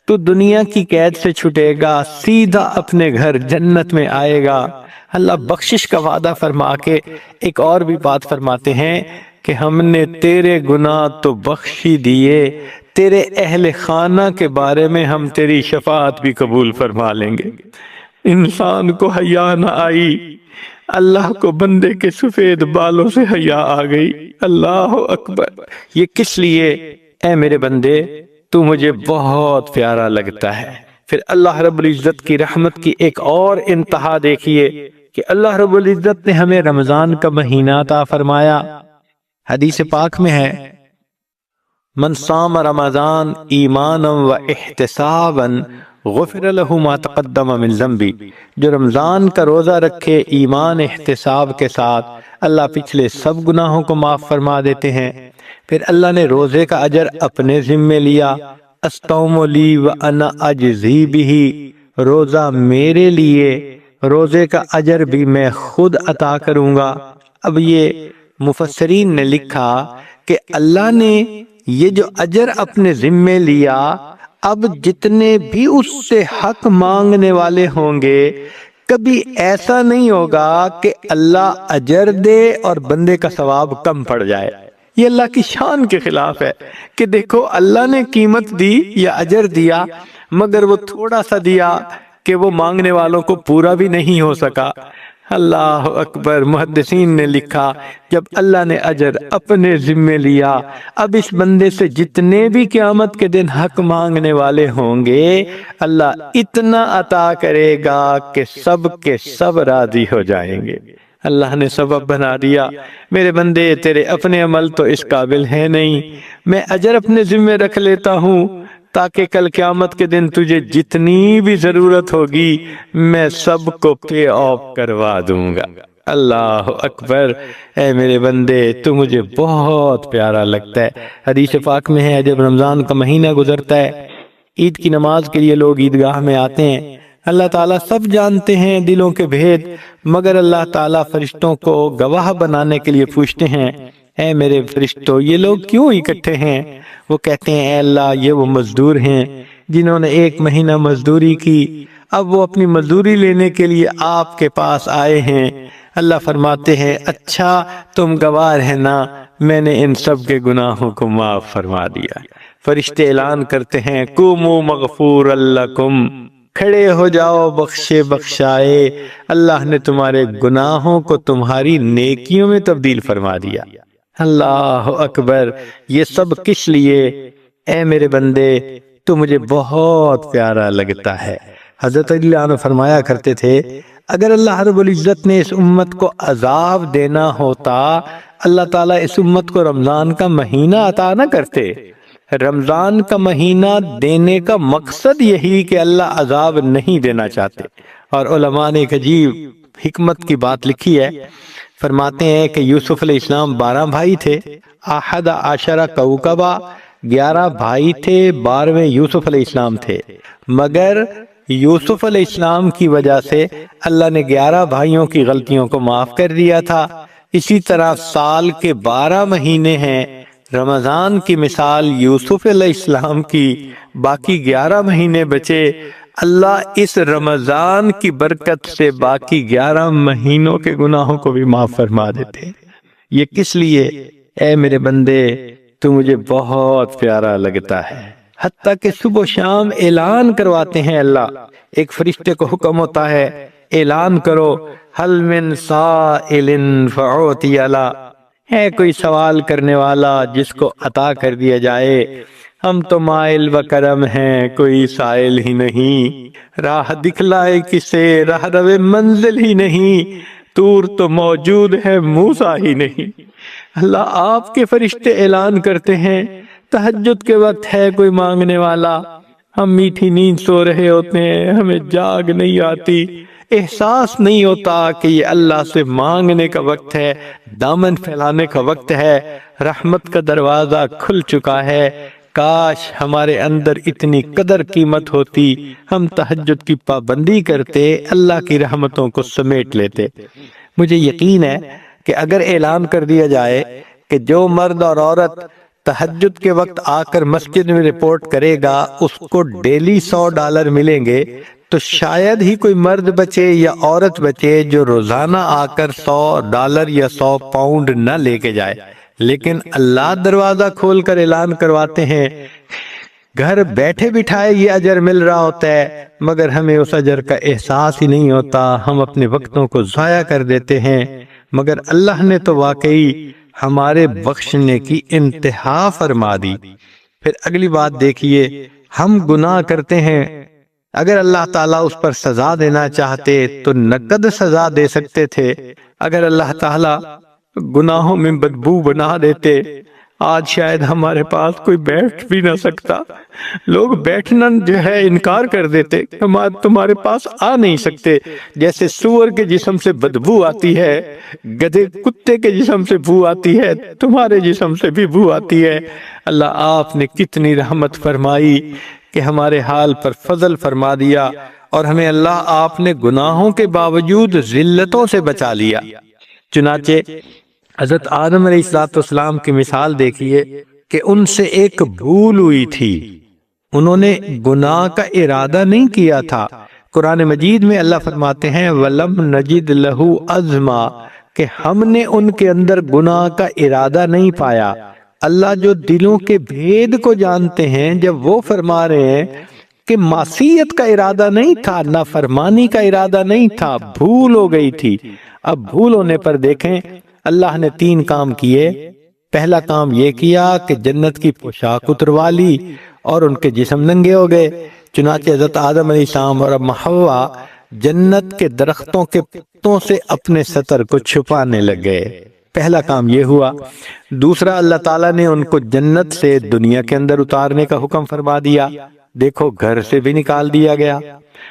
تو دنیا کی قید سے چھٹے گا، سیدھا اپنے گھر جنت میں آئے گا۔ اللہ بخشش کا وعدہ فرما کے ایک اور بھی بات فرماتے ہیں کہ ہم نے تیرے گناہ تو بخشی دیے، تیرے اہل خانہ کے بارے میں ہم تیری شفاعت بھی قبول فرما لیں گے۔ انسان کو حیا نہ آئی، اللہ کو بندے کے سفید بالوں سے حیا آ گئی۔ اللہ اکبر۔ یہ کس لیے؟ اے میرے بندے، تو مجھے بہت پیارا لگتا ہے۔ پھر اللہ رب العزت کی رحمت کی ایک اور انتہا دیکھیے کہ اللہ رب العزت نے ہمیں رمضان کا مہینہ عطا فرمایا۔ حدیث پاک میں ہے، من صام رمضان ایمانا و احتسابا غفر له ما تقدم من ذنبی، جو رمضان کا روزہ رکھے ایمان احتساب کے ساتھ، اللہ پچھلے سب گناہوں کو معاف فرما دیتے ہیں۔ پھر اللہ نے روزے کا اجر اپنے ذمے لیا، استوم لی و انا اجزی بہ، روزہ میرے لیے، روزے کا اجر بھی میں خود عطا کروں گا۔ اب یہ مفسرین نے لکھا کہ اللہ نے یہ جو اجر اپنے ذمے لیا، اب جتنے بھی اس سے حق مانگنے والے ہوں گے، کبھی ایسا نہیں ہوگا کہ اللہ اجر دے اور بندے کا ثواب کم پڑ جائے۔ یہ اللہ کی شان کے خلاف ہے کہ دیکھو اللہ نے قیمت دی یا اجر دیا، مگر وہ تھوڑا سا دیا کہ وہ مانگنے والوں کو پورا بھی نہیں ہو سکا۔ اللہ اکبر۔ محدثین نے لکھا جب اللہ نے اجر اپنے ذمے لیا، اب اس بندے سے جتنے بھی قیامت کے دن حق مانگنے والے ہوں گے اللہ اتنا عطا کرے گا کہ سب کے سب راضی ہو جائیں گے۔ اللہ نے سبب بنا دیا، میرے بندے تیرے اپنے عمل تو اس قابل ہے نہیں، میں اجر اپنے ذمے رکھ لیتا ہوں تاکہ کل قیامت کے دن تجھے جتنی بھی ضرورت ہوگی میں سب کو پے آف کروا دوں گا۔ اللہ اکبر۔ اے میرے بندے تو مجھے بہت پیارا لگتا ہے۔ حدیث پاک میں ہے جب رمضان کا مہینہ گزرتا ہے، عید کی نماز کے لیے لوگ عیدگاہ میں آتے ہیں، اللہ تعالیٰ سب جانتے ہیں دلوں کے بھید، مگر اللہ تعالیٰ فرشتوں کو گواہ بنانے کے لیے پوچھتے ہیں اے میرے فرشتوں یہ لوگ کیوں اکٹھے ہیں؟ وہ کہتے ہیں اے اللہ یہ وہ مزدور ہیں جنہوں نے 1 مہینہ مزدوری کی، اب وہ اپنی مزدوری لینے کے لیے آپ کے پاس آئے ہیں۔ اللہ فرماتے ہیں اچھا تم گوار ہیں نا، میں نے ان سب کے گناہوں کو معاف فرما دیا۔ فرشتے اعلان کرتے ہیں قوموا مغفور لکم، کھڑے ہو جاؤ بخشے بخشائے، اللہ نے تمہارے گناہوں کو تمہاری نیکیوں میں تبدیل فرما دیا۔ اللہ اکبر۔ یہ سب کس لیے؟ اے میرے بندے تو مجھے بہت پیارا لگتا ہے۔ حضرت علی عنہ فرمایا کرتے تھے اگر اللہ رب العزت نے اس امت کو عذاب دینا ہوتا، اللہ تعالیٰ اس امت کو رمضان کا مہینہ عطا نہ کرتے۔ رمضان کا مہینہ دینے کا مقصد یہی کہ اللہ عذاب نہیں دینا چاہتے۔ اور علماء نے ایک عجیب حکمت کی بات لکھی ہے، فرماتے ہیں کہ یوسف علیہ السلام 12 بھائی تھے، 11 کوکبہ، 11 بھائی تھے، 12ویں یوسف علیہ السلام تھے، مگر یوسف علیہ السلام کی وجہ سے اللہ نے 11 بھائیوں کی غلطیوں کو معاف کر دیا تھا۔ اسی طرح سال کے 12 مہینے ہیں، رمضان کی مثال یوسف علیہ السلام کی، باقی 11 مہینے بچے، اللہ اس رمضان کی برکت سے باقی 11 مہینوں کے گناہوں کو بھی معاف فرما دیتے۔ یہ کس لیے؟ اے میرے بندے تو مجھے بہت پیارا لگتا ہے، حتیٰ کہ صبح و شام اعلان کرواتے ہیں اللہ، ایک فرشتے کو حکم ہوتا ہے اعلان کرو حل من سائل فعوتی لا، ہے کوئی سوال کرنے والا جس کو عطا کر دیا جائے۔ ہم تو مائل و کرم ہیں، کوئی سائل ہی نہیں، راہ دکھلائے کسے راہ رو منزل ہی نہیں، طور تو موجود ہے موسیٰ ہی نہیں۔ اللہ آپ کے فرشتے اعلان کرتے ہیں تہجد کے وقت ہے کوئی مانگنے والا، ہم میٹھی نیند سو رہے ہوتے ہیں، ہمیں جاگ نہیں آتی، احساس نہیں ہوتا کہ یہ اللہ سے مانگنے کا وقت ہے، دامن پھیلانے کا وقت ہے، رحمت کا دروازہ کھل چکا ہے۔ کاش ہمارے اندر اتنی قدر قیمت ہوتی، ہم تہجد کی پابندی کرتے، اللہ کی رحمتوں کو سمیٹ لیتے۔ مجھے یقین ہے کہ اگر اعلان کر دیا جائے کہ جو مرد اور عورت تہجد کے وقت آ کر مسجد میں رپورٹ کرے گا اس کو ڈیلی $100 ملیں گے، تو شاید ہی کوئی مرد بچے یا عورت بچے جو روزانہ آ کر $100 یا 100 پاؤنڈ نہ لے کے جائے۔ لیکن اللہ دروازہ کھول کر اعلان کرواتے ہیں، گھر بیٹھے بٹھائے یہ اجر مل رہا ہوتا ہے، مگر ہمیں اس اجر کا احساس ہی نہیں ہوتا، ہم اپنے وقتوں کو ضائع کر دیتے ہیں۔ مگر اللہ نے تو واقعی ہمارے بخشنے کی انتہا فرما دی۔ پھر اگلی بات دیکھیے، ہم گناہ کرتے ہیں، اگر اللہ تعالیٰ اس پر سزا دینا چاہتے تو نقد سزا دے سکتے تھے، اگر اللہ تعالیٰ گناہوں میں بدبو بنا دیتے آج شاید ہمارے پاس کوئی بیٹھ بھی نہ سکتا، لوگ بیٹھنا جو ہے انکار کر دیتے، تمہارے پاس آ نہیں سکتے، جیسے سور کے جسم سے بدبو آتی ہے، گدھے کتے کے جسم سے بو آتی ہے، تمہارے جسم سے بھی بو آتی ہے۔ اللہ آپ نے کتنی رحمت فرمائی کہ ہمارے حال پر فضل فرما دیا، اور ہمیں اللہ آپ نے گناہوں کے باوجود ذلتوں سے بچا لیا۔ چنانچہ حضرت آدم علیہ السلام کی مثال دیکھیے کہ ان سے ایک بھول ہوئی تھی، انہوں نے گناہ کا ارادہ نہیں کیا تھا۔ قرآن مجید میں اللہ فرماتے ہیں وَلَمْ نَجِدْ لَهُ عَزْمًا، کہ ہم نے ان کے اندر گناہ کا ارادہ نہیں پایا۔ اللہ جو دلوں کے بھید کو جانتے ہیں، جب وہ فرما رہے ہیں کہ معصیت کا ارادہ نہیں تھا، نافرمانی کا ارادہ نہیں تھا، بھول ہو گئی تھی۔ اب بھول ہونے پر دیکھیں اللہ نے 3 کام کیے۔ پہلا کام یہ کیا کہ جنت کی پوشاک اتروا لی اور ان کے جسم ننگے ہو گئے۔ چنانچہ حضرت آدم علیہ السلام اور ام حوا جنت کے درختوں کے پتوں سے اپنے سطر کو چھپانے لگے۔ پہلا کام یہ ہوا۔ دوسرا، اللہ تعالیٰ نے ان کو جنت سے دنیا کے اندر اتارنے کا حکم فرما دیا، دیکھو گھر سے بھی نکال دیا گیا۔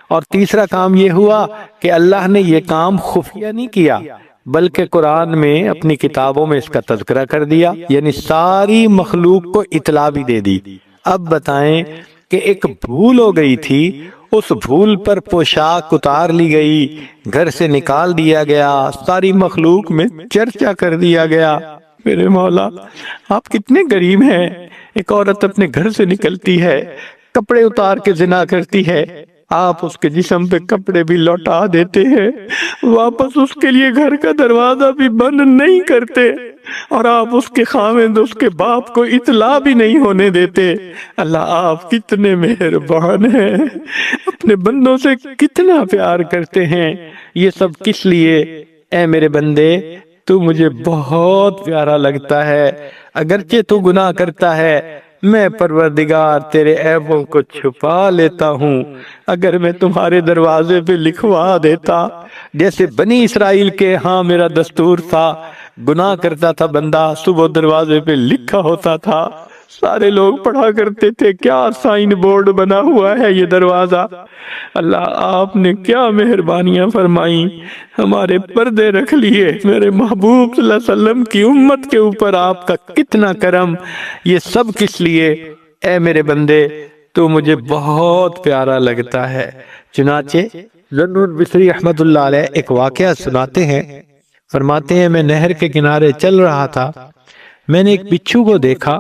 اور تیسرا کام یہ ہوا کہ اللہ نے یہ کام خفیہ نہیں کیا، بلکہ قرآن میں اپنی کتابوں میں اس کا تذکرہ کر دیا، یعنی ساری مخلوق کو اطلاع بھی دے دی۔ اب بتائیں کہ ایک بھول ہو گئی تھی، اس بھول پر پوشاک اتار لی گئی، گھر سے نکال دیا گیا، ساری مخلوق میں چرچا کر دیا گیا۔ میرے مولا آپ کتنے کریم ہیں۔ ایک عورت اپنے گھر سے نکلتی ہے، کپڑے اتار کے زنا کرتی ہے، آپ اس کے جسم پہ کپڑے بھی لوٹا دیتے ہیں، واپس اس کے لیے گھر کا دروازہ بھی بند نہیں کرتے، اور آپ اس کے خاوند اس کے باپ کو اطلاع بھی نہیں ہونے دیتے۔ اللہ آپ کتنے مہربان ہیں، اپنے بندوں سے کتنا پیار کرتے ہیں۔ یہ سب کس لیے؟ اے میرے بندے تو مجھے بہت پیارا لگتا ہے، اگرچہ تو گناہ کرتا ہے، میں پروردگار تیرے عیبوں کو چھپا لیتا ہوں۔ اگر میں تمہارے دروازے پہ لکھوا دیتا، جیسے بنی اسرائیل کے ہاں میرا دستور تھا، گناہ کرتا تھا بندہ، صبح دروازے پہ لکھا ہوتا تھا، سارے لوگ پڑھا کرتے تھے کیا سائن بورڈ بنا ہوا ہے یہ دروازہ۔ اللہ آپ نے کیا مہربانیاں فرمائیں، ہمارے پردے رکھ لیے، میرے محبوب صلی اللہ علیہ وسلم کی امت کے اوپر آپ کا کتنا کرم۔ یہ سب کس لیے؟ اے میرے بندے تو مجھے بہت پیارا لگتا ہے۔ چنانچہ ذنون بصری رحمت اللہ علیہ ایک واقعہ سناتے ہیں، فرماتے ہیں میں نہر کے کنارے چل رہا تھا، میں نے ایک بچھو کو دیکھا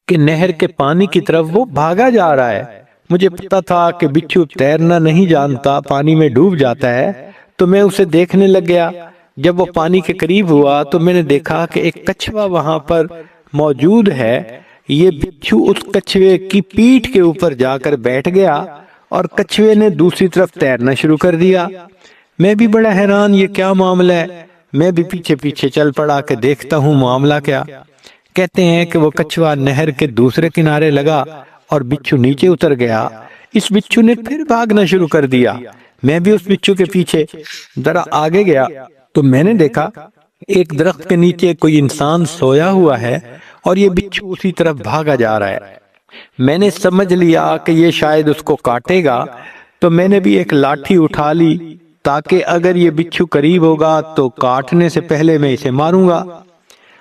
کہ نہر کے پانی کی طرف وہ بھاگا جا رہا ہے۔ مجھے پتا تھا کہ بچھو تیرنا نہیں جانتا، پانی میں ڈوب جاتا ہے، تو میں اسے دیکھنے لگ گیا۔ جب وہ پانی کے قریب ہوا تو میں نے دیکھا کہ ایک کچھوا وہاں پر موجود ہے۔ یہ بچھو اس کچھوے کی پیٹھ کے اوپر جا کر بیٹھ گیا اور کچھوے نے دوسری طرف تیرنا شروع کر دیا۔ میں بھی بڑا حیران یہ کیا معاملہ ہے، میں بھی پیچھے پیچھے چل پڑا کہ دیکھتا ہوں معاملہ کیا۔ کہتے ہیں کہ وہ کچھوا نہر کے دوسرے کنارے لگا اور بچھو نیچے اتر گیا۔ اس بچھو نے پھر بھاگنا شروع کر دیا۔ میں بھی اس بچھو کے پیچھے ذرا آگے گیا تو میں نے دیکھا ایک درخت کے نیچے کوئی انسان سویا ہوا ہے اور یہ بچھو اسی طرف بھاگا جا رہا ہے۔ میں نے سمجھ لیا کہ یہ شاید اس کو کاٹے گا، تو میں نے بھی ایک لاٹھی اٹھا لی تاکہ اگر یہ بچھو قریب ہوگا تو کاٹنے سے پہلے میں اسے ماروں گا۔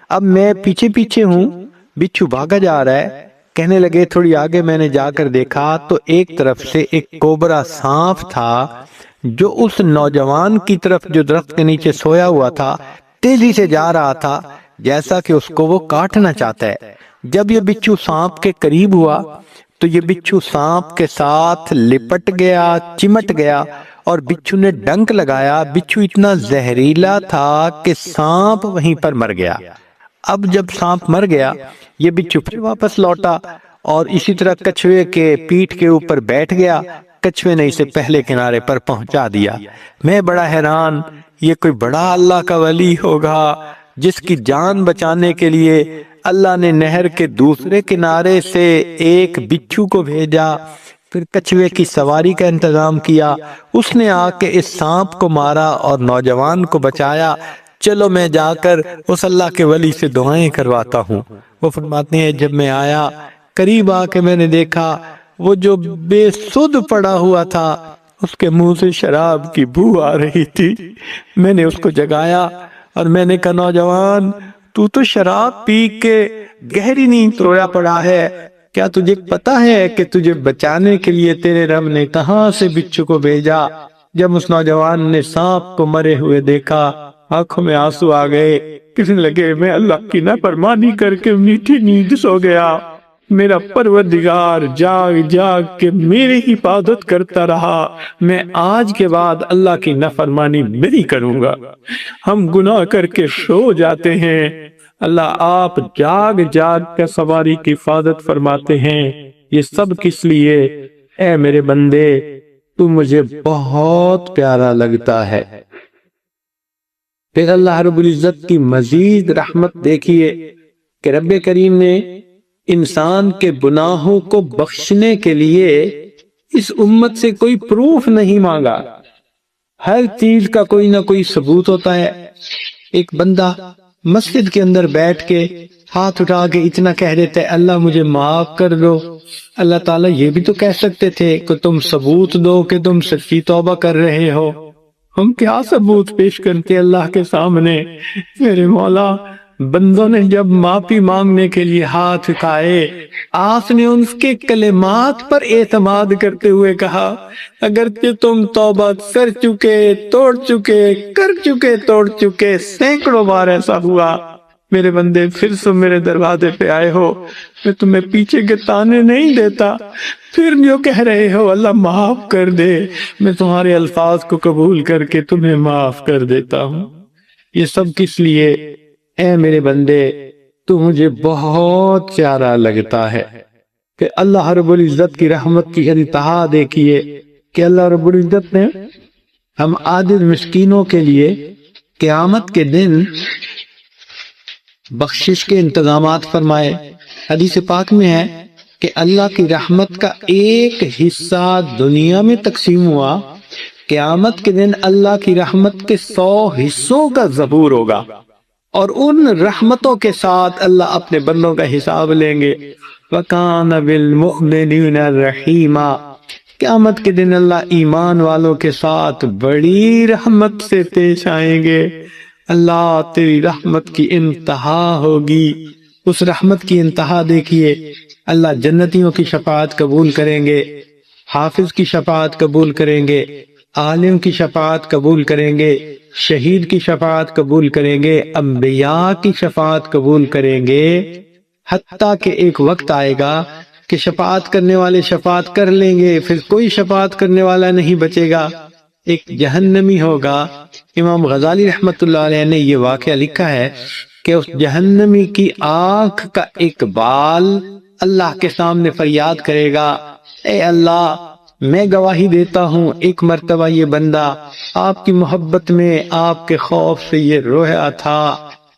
اب میں پیچھے پیچھے ہوں، بچھو بھاگا جا رہا ہے۔ کہنے لگے تھوڑی آگے میں نے جا کر دیکھا تو ایک طرف سے ایک کوبرا سانپ تھا جو اس نوجوان کی طرف جو درخت کے نیچے سویا ہوا تھا تیزی سے جا رہا تھا، جیسا کہ اس کو وہ کاٹنا چاہتا ہے۔ جب یہ بچھو سانپ کے قریب ہوا تو یہ بچھو سانپ کے ساتھ لپٹ گیا، چمٹ گیا اور بچھو نے ڈنک لگایا۔ بچھو اتنا زہریلا تھا کہ سانپ وہیں پر مر گیا۔ اب جب سانپ مر گیا یہ بچھو پھر واپس لوٹا اور اسی طرح کچھوے کے پیٹھ کے اوپر بیٹھ گیا۔ کچھوے نے اسے پہلے کنارے پر پہنچا دیا۔ میں بڑا حیران، یہ کوئی بڑا اللہ کا ولی ہوگا جس کی جان بچانے کے لیے اللہ نے نہر کے دوسرے کنارے سے ایک بچھو کو بھیجا، پھر کچھوے کی سواری کا انتظام کیا، اس نے آ کے اس سانپ کو مارا اور نوجوان کو بچایا۔ چلو میں جا کر اس اللہ کے ولی سے دعائیں کرواتا ہوں۔ وہ فرماتے ہیں جب میں آیا قریب آ کے میں نے دیکھا وہ جو بے سدھ پڑا ہوا تھا اس کے منہ سے شراب کی بو آ رہی تھی۔ میں نے اس کو جگایا اور میں نے کہا نوجوان تو شراب پی کے گہری نیند سویا پڑا ہے، کیا تجھے پتا ہے کہ تجھے بچانے کے لیے تیرے رب نے کہاں سے بچھو کو بھیجا؟ جب اس نوجوان نے سانپ کو مرے ہوئے دیکھا آنکھوں میں آنسو آ گئے، کہنے لگے میں اللہ کی نافرمانی کر کے میٹھی نیند سو گیا، میرا پروردگار جاگ جاگ کے میری حفاظت کرتا رہا، میں آج کے بعد اللہ کی نافرمانی نہیں کروں گا۔ ہم گناہ کر کے سو جاتے ہیں، اللہ آپ جاگ جاگ کے سواری کی حفاظت فرماتے ہیں۔ یہ سب کس لیے؟ اے میرے بندے تو مجھے بہت پیارا لگتا ہے۔ پھر اللہ رب العزت کی مزید رحمت دیکھیے کہ رب کریم نے انسان کے گناہوں کو بخشنے کے لیے اس امت سے کوئی پروف نہیں مانگا۔ ہر چیز کا کوئی نہ کوئی ثبوت ہوتا ہے۔ ایک بندہ مسجد کے اندر بیٹھ کے ہاتھ اٹھا کے اتنا کہہ دیتا ہے اللہ مجھے معاف کر دو، اللہ تعالیٰ یہ بھی تو کہہ سکتے تھے کہ تم ثبوت دو کہ تم سچی توبہ کر رہے ہو۔ ہم کیا ثبوت پیش کرتے اللہ کے سامنے؟ میرے مولا، بندوں نے جب معافی مانگنے کے لیے ہاتھ اٹھائے، آپ نے ان کے کلمات پر اعتماد کرتے ہوئے کہا اگرچہ تم توبہ کر چکے، توڑ چکے، کر چکے، توڑ چکے، سینکڑوں بار ایسا ہوا، میرے بندے پھر تم میرے دروازے پہ آئے ہو، میں تمہیں پیچھے کے تانے نہیں دیتا، پھر جو کہہ رہے ہو اللہ معاف کر دے، میں تمہارے الفاظ کو قبول کر کے تمہیں معاف کر دیتا ہوں۔ یہ سب کس لیے؟ اے میرے بندے تو مجھے بہت پیارا لگتا ہے۔ کہ اللہ رب العزت کی رحمت کی انتہا دیکھیے کہ اللہ رب العزت نے ہم عاجز مسکینوں کے لیے قیامت کے دن بخشش کے انتظامات فرمائے۔ حدیث پاک میں ہے کہ اللہ کی رحمت کا ایک حصہ دنیا میں تقسیم ہوا، قیامت کے دن اللہ کی رحمت کے 100 حصوں کا ظہور ہوگا، اور ان رحمتوں کے ساتھ اللہ اپنے بندوں کا حساب لیں گے۔ وَكَانَ بِالْمُؤْمِنِينَ رَحِيمًا، قیامت کے دن اللہ ایمان والوں کے ساتھ بڑی رحمت سے پیش آئیں گے۔ اللہ تیری رحمت کی انتہا ہوگی۔ اس رحمت کی انتہا دیکھیے، اللہ جنتیوں کی شفاعت قبول کریں گے، حافظ کی شفاعت قبول کریں گے، عالم کی شفاعت قبول کریں گے، شہید کی شفاعت قبول کریں گے، انبیاء کی شفاعت قبول کریں گے، حتیٰ کہ ایک وقت آئے گا کہ شفاعت کرنے والے شفاعت کر لیں گے، پھر کوئی شفاعت کرنے والا نہیں بچے گا، ایک جہنمی ہوگا۔ امام غزالی رحمت اللہ علیہ نے یہ واقعہ لکھا ہے کہ اس جہنمی کی آنکھ کا ایک بال اللہ کے سامنے فریاد کرے گا، اے اللہ میں گواہی دیتا ہوں ایک مرتبہ یہ بندہ آپ کی محبت میں، آپ کے خوف سے یہ رویا تھا،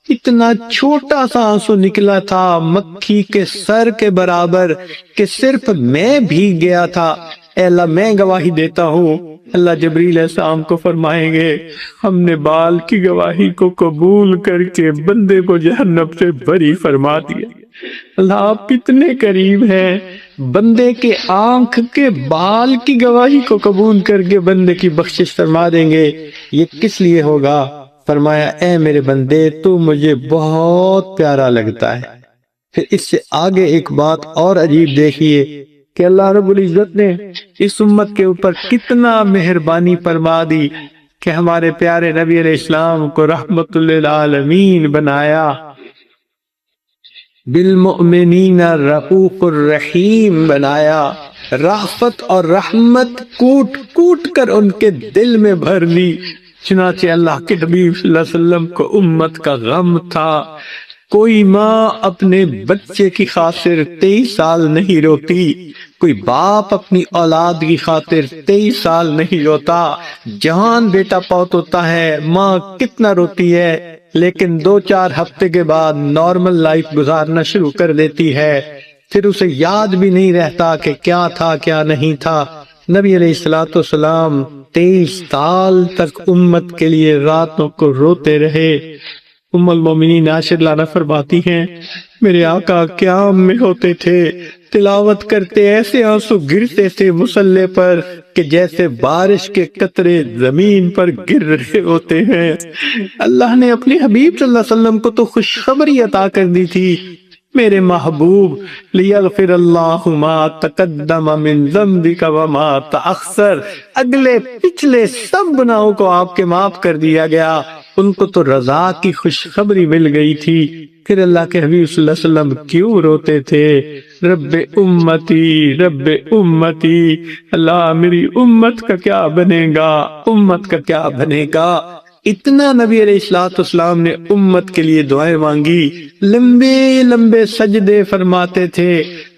اتنا چھوٹا سا آنسو نکلا تھا مکھی کے سر کے برابر کہ صرف میں بھیگ گیا تھا، اے اللہ میں گواہی دیتا ہوں۔ اللہ جبریل علیہ السلام کو فرمائیں گے ہم نے بال کی گواہی کو قبول کر کے بندے کو جہنم سے بری فرما دیا۔ اللہ آپ کتنے قریب ہیں، بندے کے آنکھ کے بال کی گواہی کو قبول کر کے بندے کی بخشش فرما دیں گے۔ یہ کس لیے ہوگا؟ فرمایا اے میرے بندے تو مجھے بہت پیارا لگتا ہے۔ پھر اس سے آگے ایک بات اور عجیب دیکھیے کہ اللہ رب العزت نے اس امت کے اوپر کتنا مہربانی فرما دی کہ ہمارے پیارے نبی علیہ السلام کو رحمت للعالمین بنایا، بالمؤمنین رؤوف الرحیم بنایا، رافت اور رحمت کوٹ کوٹ کر ان کے دل میں بھر دی۔ چنانچہ اللہ کے حبیب صلی اللہ علیہ وسلم کو امت کا غم تھا۔ کوئی ماں اپنے بچے کی خاطر 23 سال نہیں روتی، کوئی باپ اپنی اولاد کی خاطر 23 سال نہیں روتا۔ جوان بیٹا پوت ہوتا ہے، ماں کتنا روتی ہے، لیکن 2-4 ہفتے کے بعد نارمل لائف گزارنا شروع کر دیتی ہے، پھر اسے یاد بھی نہیں رہتا کہ کیا تھا کیا نہیں تھا۔ نبی علیہ السلام 23 سال تک امت کے لیے راتوں کو روتے رہے۔ ام المومنین عائشہ رضی اللہ عنہا فرماتی ہیں میرے آقا قیام میں ہوتے تھے، تلاوت کرتے ایسے آنسو گرتے تھے مصلی پر کہ جیسے بارش کے قطرے زمین پر گر رہے ہوتے ہیں۔ اللہ نے اپنے حبیب صلی اللہ علیہ وسلم کو تو خوشخبری عطا کر دی تھی، میرے محبوب لیغفر اللہ ما تقدم من ذنبک وما تأخر، اگلے پچھلے سب گناہوں کو آپ کے معاف کر دیا گیا۔ ان کو تو رضا کی خوشخبری مل گئی تھی، پھر اللہ کے حبیب صلی اللہ علیہ وسلم کیوں روتے تھے؟ رب امتی رب امتی، اللہ میری امت کا کیا بنے گا، امت کا کیا بنے گا۔ اتنا نبی علیہ السلام نے امت کے لیے دعائیں مانگی، لمبے لمبے سجدے فرماتے تھے۔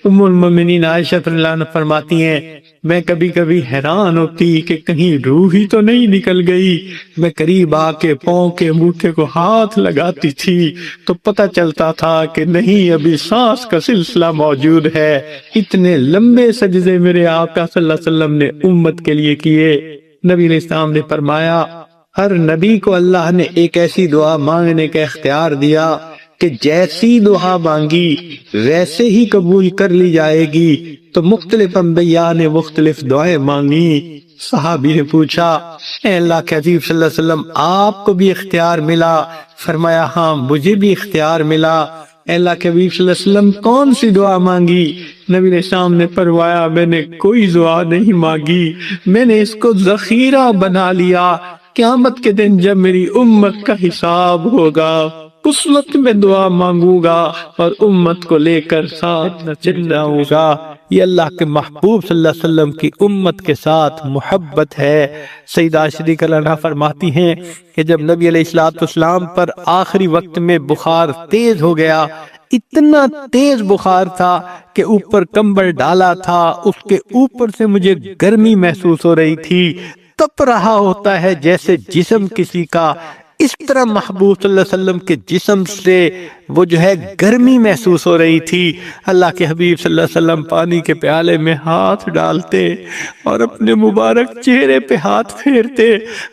ام المومنین عائشہ رضی اللہ عنہا فرماتی ہیں میں کبھی کبھی حیران ہوتی کہ کہیں روح ہی تو نہیں نکل گئی۔ میں قریب آ کے پاؤں کے انگوٹھے کو ہاتھ لگاتی تھی تو پتہ چلتا تھا کہ نہیں، ابھی سانس کا سلسلہ موجود ہے۔ اتنے لمبے سجدے میرے آقا صلی اللہ علیہ وسلم نے امت کے لیے کیے۔ نبی علیہ السلام نے فرمایا ہر نبی کو اللہ نے ایک ایسی دعا مانگنے کا اختیار دیا کہ جیسی دعا مانگی ویسے ہی قبول کر لی جائے گی۔ تو مختلف انبیاء نے مختلف دعائیں مانگی۔ صحابی نے پوچھا اے اللہ کے حبیب صلی اللہ علیہ وسلم، آپ کو بھی اختیار ملا؟ فرمایا ہاں مجھے بھی اختیار ملا۔ اے اللہ کے حبیب صلی اللہ علیہ وسلم کون سی دعا مانگی؟ نبی علیہ السلام نے فرمایا میں نے کوئی دعا نہیں مانگی، میں نے اس کو ذخیرہ بنا لیا، قیامت کے دن جب میری امت کا حساب ہوگا اس وقت میں دعا مانگوں گا اور امت کو لے کر ساتھ چل جاؤں گا۔ یہ اللہ کے محبوب صلی اللہ علیہ وسلم کی امت کے ساتھ محبت ہے۔ سیدہ صدیقہ عنہا فرماتی ہیں کہ جب نبی علیہ السلام پر آخری وقت میں بخار تیز ہو گیا، اتنا تیز بخار تھا کہ اوپر کمبل ڈالا تھا، اس کے اوپر سے مجھے گرمی محسوس ہو رہی تھی، تپ رہا ہوتا ہے جیسے جسم کسی کا، اس طرح محبوب صلی اللہ علیہ وسلم کے جسم سے وہ جو ہے گرمی محسوس ہو رہی تھی۔ اللہ کے حبیب صلی اللہ علیہ وسلم پانی کے پیالے میں ہاتھ ڈالتے اور اپنے مبارک چہرے پہ ہاتھ پھیرتے۔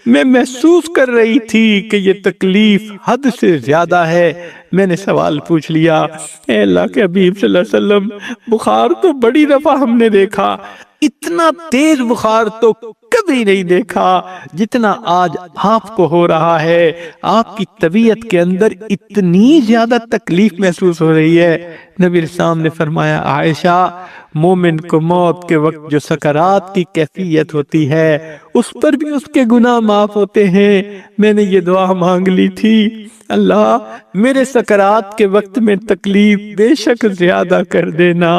میں محسوس کر رہی تھی کہ یہ تکلیف حد سے زیادہ ہے۔ میں نے سوال پوچھ لیا اے اللہ کے حبیب صلی اللہ علیہ وسلم، بخار تو بڑی دفعہ ہم نے دیکھا، اتنا تیز بخار تو کبھی نہیں دیکھا جتنا آج آپ کو ہو رہا ہے۔ آپ کی طبیعت کے اندر اتنی زیادہ تکلیف محسوس ہو رہی ہے۔ نبی السلام نے فرمایا عائشہ، مومن کو موت کے وقت جو سکرات کی کیفیت ہوتی ہے اس پر بھی اس کے گناہ معاف ہوتے ہیں۔ میں نے یہ دعا مانگ لی تھی، اللہ میرے سکرات کے وقت میں تکلیف بے شک زیادہ کر دینا،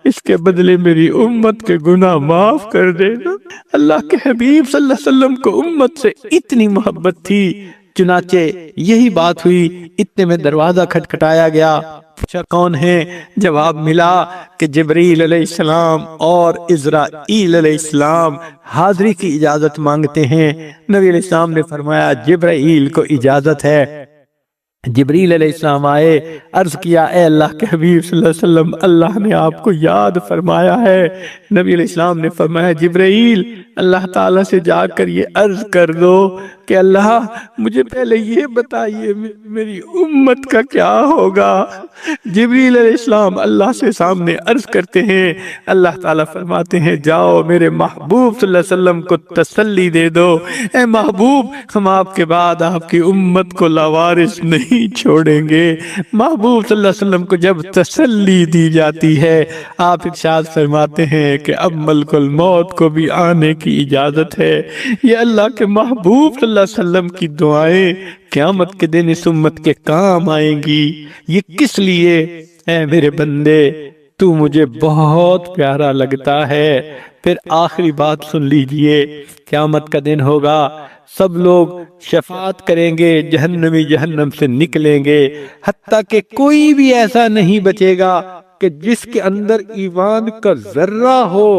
اس کے بدلے میری امت کے گناہ معاف کر دینا۔ اللہ کے حبیب صلی اللہ علیہ وسلم کو امت سے اتنی محبت تھی، چنانچہ یہی بات ہوئی، اتنے میں دروازہ کھٹکھٹایا گیا۔ پوچھا کون ہے؟ جواب ملا کہ جبریل علیہ السلام اور اسرائیل علیہ السلام حاضری کی اجازت مانگتے ہیں۔ نبی علیہ السلام نے فرمایا جبرائیل کو اجازت ہے۔ جبریل علیہ السلام آئے، عرض کیا اے اللہ کے حبیب صلی اللہ علیہ وسلم، اللہ نے آپ کو یاد فرمایا ہے۔ نبی علیہ السلام نے فرمایا جبرائیل، اللہ تعالیٰ سے جا کر یہ عرض کر دو کہ اللہ مجھے پہلے یہ بتائیے میری امت کا کیا ہوگا۔ جبریل علیہ السلام اللہ سے سامنے عرض کرتے ہیں، اللہ تعالیٰ فرماتے ہیں جاؤ میرے محبوب صلی اللہ علیہ وسلم کو تسلی دے دو، اے محبوب ہم آپ کے بعد آپ کی امت کو لاوارث نہیں چھوڑیں گے۔ محبوب صلی اللہ علیہ وسلم کو جب تسلی دی جاتی ہے، آپ ارشاد فرماتے ہیں کہ اب ملک الموت کو بھی آنے کی اجازت ہے۔ یہ اللہ کے محبوب صلی اللہ علیہ وسلم کی دعائیں قیامت کے دن اس امت کے کام آئیں گی۔ یہ کس لیے؟ اے میرے بندے تو مجھے بہت پیارا لگتا ہے۔ پھر آخری بات سن لیجئے، قیامت کا دن ہوگا، سب لوگ شفاعت کریں گے، جہنمی جہنم سے نکلیں گے، حتیٰ کہ کوئی بھی ایسا نہیں بچے گا کہ جس کے اندر ایمان کا ذرہ ہو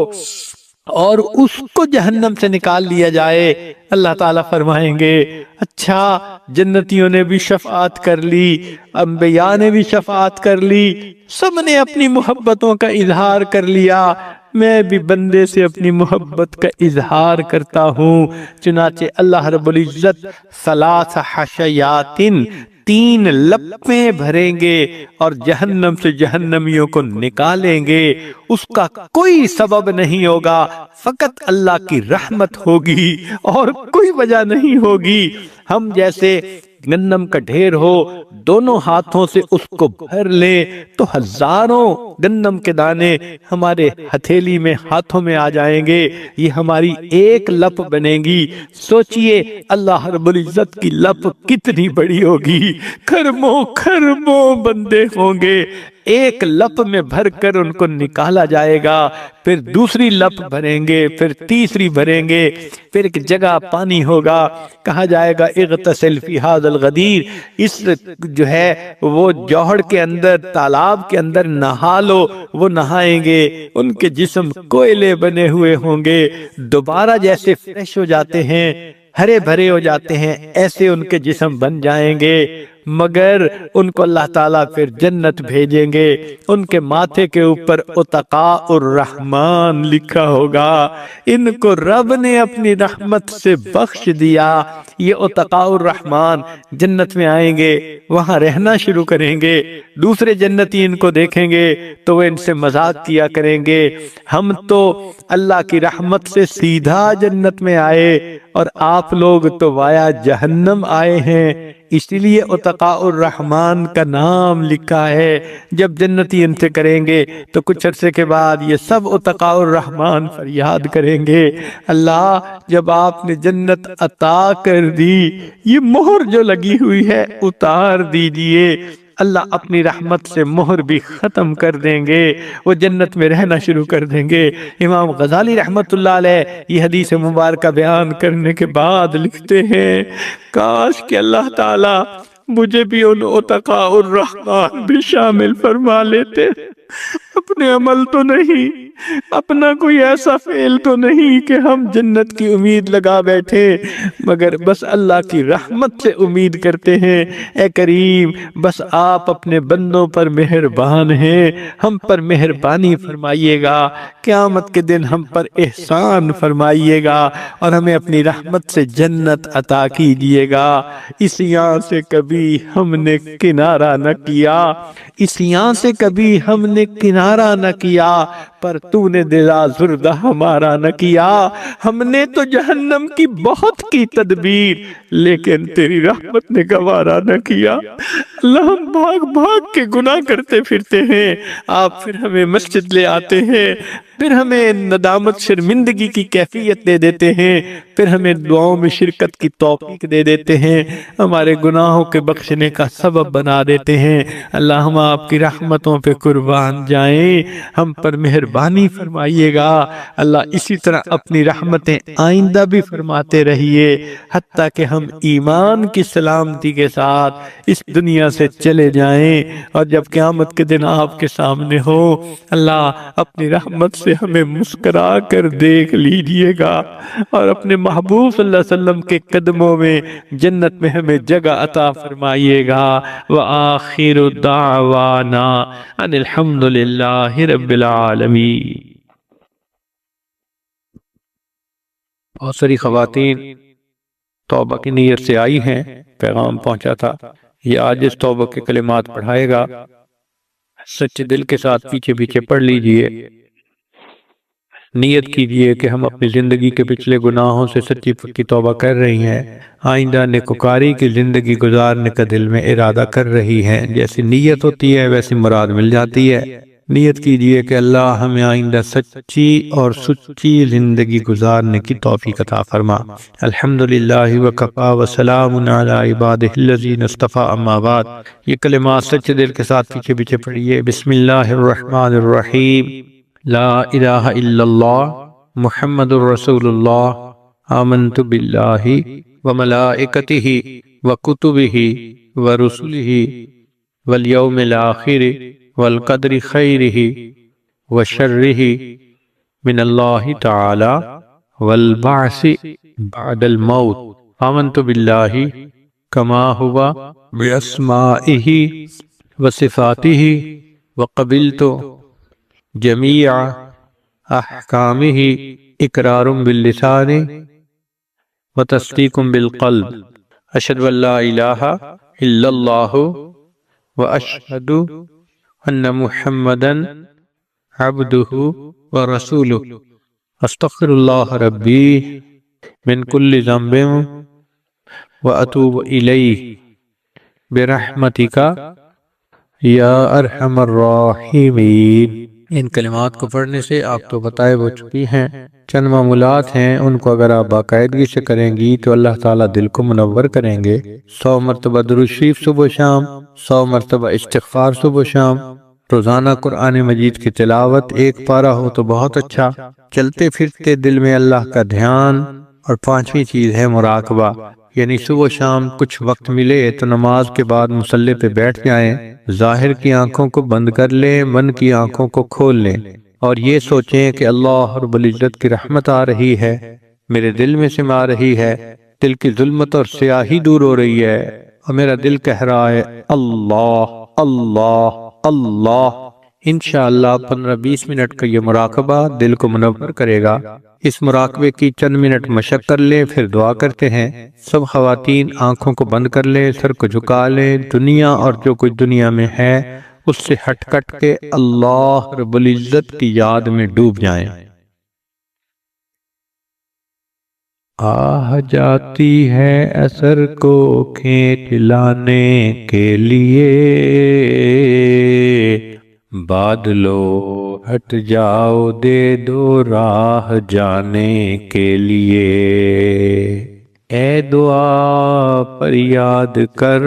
اور اس کو جہنم سے نکال لیا جائے۔ اللہ تعالیٰ فرمائیں گے اچھا جنتیوں نے بھی شفاعت کر لی، انبیاء نے بھی شفاعت کر لی، سب نے اپنی محبتوں کا اظہار کر لیا، میں بھی بندے سے اپنی محبت کا اظہار کرتا ہوں۔ چنانچہ اللہ رب العزت ثلاث حشیات، 3 لپیں بھریں گے اور جہنم سے جہنمیوں کو نکالیں گے۔ اس کا کوئی سبب نہیں ہوگا، فقط اللہ کی رحمت ہوگی اور کوئی وجہ نہیں ہوگی۔ ہم جیسے گندم کا ڈھیر ہو، دونوں ہاتھوں سے اس کو بھر لیں تو ہزاروں گندم کے دانے ہمارے ہتھیلی میں، ہاتھوں میں آ جائیں گے، یہ ہماری ایک لپ بنے گی۔ سوچئے اللہ رب العزت کی لپ کتنی بڑی ہوگی، کھربوں کھربوں بندے ہوں گے، ایک لپ میں بھر کر ان کو نکالا جائے گا، پھر دوسری لپ بھریں گے، پھر تیسری بھریں گے، پھر ایک جگہ پانی ہوگا، کہا جائے گا اغتسل فی ھذا الغدیر، اس جو ہے وہ جوہر کے اندر، تالاب کے اندر نہا لو، وہ نہائیں گے، ان کے جسم کوئلے بنے ہوئے ہوں گے، دوبارہ جیسے فریش ہو جاتے ہیں، ہرے بھرے ہو جاتے ہیں، ایسے ان کے جسم بن جائیں گے، مگر ان کو اللہ تعالیٰ پھر جنت بھیجیں گے، ان کے ماتھے کے اوپر اتقاء الرحمن لکھا ہوگا، ان کو رب نے اپنی رحمت سے بخش دیا۔ یہ اتقاء الرحمن جنت میں آئیں گے، وہاں رہنا شروع کریں گے، دوسرے جنتی ان کو دیکھیں گے تو وہ ان سے مذاق کیا کریں گے، ہم تو اللہ کی رحمت سے سیدھا جنت میں آئے اور آپ لوگ تو وایا جہنم آئے ہیں، اسی لیے اتقاء الرحمن کا نام لکھا ہے۔ جب جنتی ان سے کریں گے تو کچھ عرصے کے بعد یہ سب اتقاء الرحمن فریاد کریں گے، اللہ جب آپ نے جنت عطا کر دی، یہ مہر جو لگی ہوئی ہے اتار دیجئے۔ اللہ اپنی رحمت سے مہر بھی ختم کر دیں گے، وہ جنت میں رہنا شروع کر دیں گے۔ امام غزالی رحمت اللہ علیہ یہ حدیث مبارکہ بیان کرنے کے بعد لکھتے ہیں، کاش کہ اللہ تعالی مجھے بھی ان اتقاء الرحمن بھی شامل فرما لیتے۔ اپنے عمل تو نہیں، اپنا کوئی ایسا فعل تو نہیں کہ ہم جنت کی امید لگا بیٹھے، مگر بس اللہ کی رحمت سے امید کرتے ہیں۔ اے کریم بس آپ اپنے بندوں پر مہربان ہیں، ہم پر مہربانی فرمائیے گا، قیامت کے دن ہم پر احسان فرمائیے گا اور ہمیں اپنی رحمت سے جنت عطا کیجیے گا۔ اس یہاں سے کبھی ہم نے کنارہ نہ کیا، اس یہاں سے کبھی ہم نے کنارہ نہ کیا، پر تو نے دل آزردہ ہمارا نہ کیا۔ ہم نے تو جہنم کی بہت کی تدبیر، لیکن تیری رحمت نے گوارا نہ کیا۔ اللہ ہم بھاگ بھاگ کے گناہ کرتے پھرتے ہیں، آپ پھر ہمیں مسجد لے آتے ہیں، پھر ہمیں ندامت شرمندگی کی کیفیت دے دیتے ہیں، پھر ہمیں دعاؤں میں شرکت کی توفیق دے دیتے ہیں، ہمارے گناہوں کے بخشنے کا سبب بنا دیتے ہیں۔ اللہ ہم آپ کی رحمتوں پہ قربان جائیں، ہم پر مہربانی فرمائیے گا۔ اللہ اسی طرح اپنی رحمتیں آئندہ بھی فرماتے رہیے، حتیٰ کہ ہم ایمان کی سلامتی کے ساتھ اس دنیا سے چلے جائیں، اور جب قیامت کے دن آپ کے سامنے ہو، اللہ اپنی رحمت سے ہمیں مسکرا کر دیکھ لیجئے گا، اور اپنے محبوب صلی اللہ علیہ وسلم کے قدموں میں جنت میں ہمیں جگہ عطا فرمائیے گا۔ وآخر دعوانا ان الحمد للہ رب العالمین۔ بہت ساری خواتین توبہ کی نیت سے آئی ہیں، پیغام پہنچا تھا، یہ آج اس توبہ کے کلمات پڑھائے گا، سچے دل کے ساتھ پیچھے پیچھے پڑھ لیجئے، نیت کیجئے کہ ہم اپنی زندگی کے پچھلے گناہوں سے سچی پکی توبہ کر رہی ہیں، آئندہ نیکوکاری کی زندگی گزارنے کا دل میں ارادہ کر رہی ہیں، جیسی نیت ہوتی ہے ویسی مراد مل جاتی ہے۔ نیت کیجئے کہ اللہ ہمیں آئندہ سچی اور سچی زندگی گزارنے کی توفیق عطا فرما۔ الحمدللہ وکفا وسلام علی عبادہ الذین اصطفی، اما بعد۔ یہ کلمات سچے دل کے ساتھ پیچھے پیچھے پڑھیے۔ بسم اللہ الرحمن الرحیم، لا الہ الا اللہ محمد الرسول اللہ، آمنت باللہ وملائکتہ وکتبہ ورسلہ والیوم الآخر والقدر خیرہ وشرہ من اللہ تعالی والبعث بعد الموت، آمنت باللہ کما ہوا باسمائہ وصفاتہ وقبلت جمیع احکامہ اقرار باللسان وتصدیق بالقلب، اشہد ان لا الہ الا اللہ واشہد ان محمدا عبدہ ورسولہ، استغفر اللہ ربی من کل ذنب واتوب الیہ برحمتک یا ارحم الراحمین۔ ان کلمات کو پڑھنے سے آپ تو بتائے ہو چکی ہیں، چند معمولات ہیں، ان کو اگر آپ باقاعدگی سے کریں گی تو اللہ تعالیٰ دل کو منور کریں گے۔ 100 مرتبہ درود شریف صبح و شام، 100 مرتبہ استغفار صبح و شام، روزانہ قرآن مجید کی تلاوت، ایک پارہ ہو تو بہت اچھا، چلتے پھرتے دل میں اللہ کا دھیان اور پانچویں چیز ہے مراقبہ، یعنی صبح و شام کچھ وقت ملے تو نماز کے بعد مصلی پہ بیٹھ جائیں، ظاہر کی آنکھوں کو بند کر لیں، من کی آنکھوں کو کھول لیں، اور یہ سوچیں کہ اللہ رب العزت کی رحمت آ رہی ہے، میرے دل میں سما رہی ہے، دل کی ظلمت اور سیاہی دور ہو رہی ہے، اور میرا دل کہہ رہا ہے اللہ اللہ اللہ۔ انشاءاللہ 15-20 منٹ کا یہ مراقبہ دل کو منور کرے گا۔ اس مراقبے کی چند منٹ مشق کر لیں، پھر دعا کرتے ہیں۔ سب خواتین آنکھوں کو بند کر لیں، سر کو جھکا لیں، دنیا اور جو کچھ دنیا میں ہے اس سے ہٹ کٹ کے اللہ رب العزت کی یاد میں ڈوب جائیں۔ آہ جاتی ہے اثر کو کھینچ لانے کے لیے، بادلو ہٹ جاؤ دے دو راہ جانے کے لیے، اے دعا پر یاد کر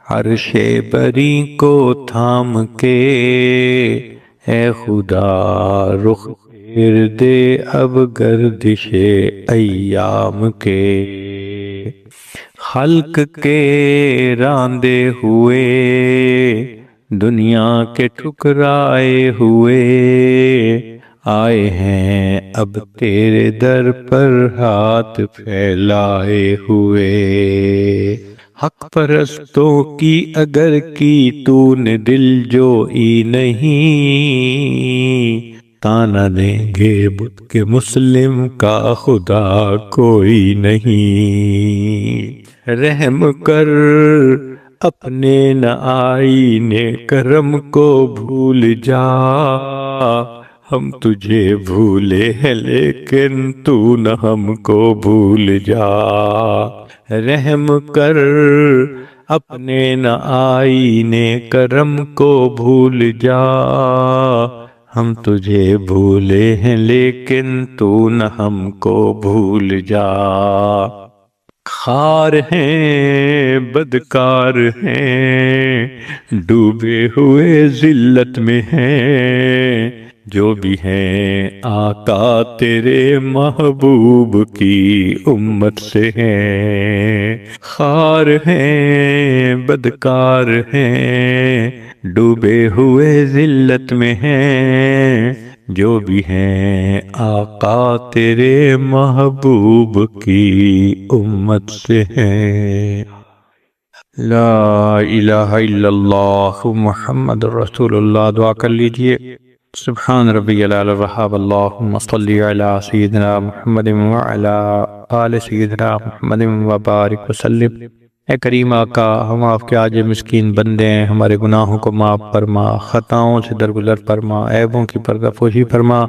عرش بری کو تھام کے، اے خدا رخ پھیر دے اب گردش ایام کے، خلق کے راندے ہوئے دنیا کے ٹھکرائے ہوئے، آئے ہیں اب تیرے در پر ہاتھ پھیلائے ہوئے، حق پرستوں کی اگر کی تو نے دل جوئی نہیں، تانا دیں گے بت کے مسلم کا خدا کوئی نہیں، رحم کر اپنے نہ آئینے کرم کو بھول جا، ہم تجھے بھولے ہیں لیکن تو نہ ہم کو بھول جا، رحم کر اپنے نہ آئینے کرم کو بھول جا، ہم تجھے بھولے ہیں لیکن تو نہ ہم کو بھول جا، خار ہیں بدکار ہیں ڈوبے ہوئے ذلت میں ہیں، جو بھی ہیں آقا تیرے محبوب کی امت سے ہیں، خار ہیں بدکار ہیں ڈوبے ہوئے ذلت میں ہیں، جو بھی ہیں آقا تیرے محبوب کی امت سے ہیں۔ لا الہ الا اللہ محمد رسول اللہ۔ دعا کر لیجئے۔ سبحان ربی العلی الوہاب، اللہم صلی علی سیدنا محمد وعلی آل سیدنا محمد وبارک وسلم۔ اے کریم آقا، ہم آپ کے عاجز مسکین بندے ہیں، ہمارے گناہوں کو معاف فرما، خطاؤں سے درگزر فرما، عیبوں کی پردہ پوشی فرما۔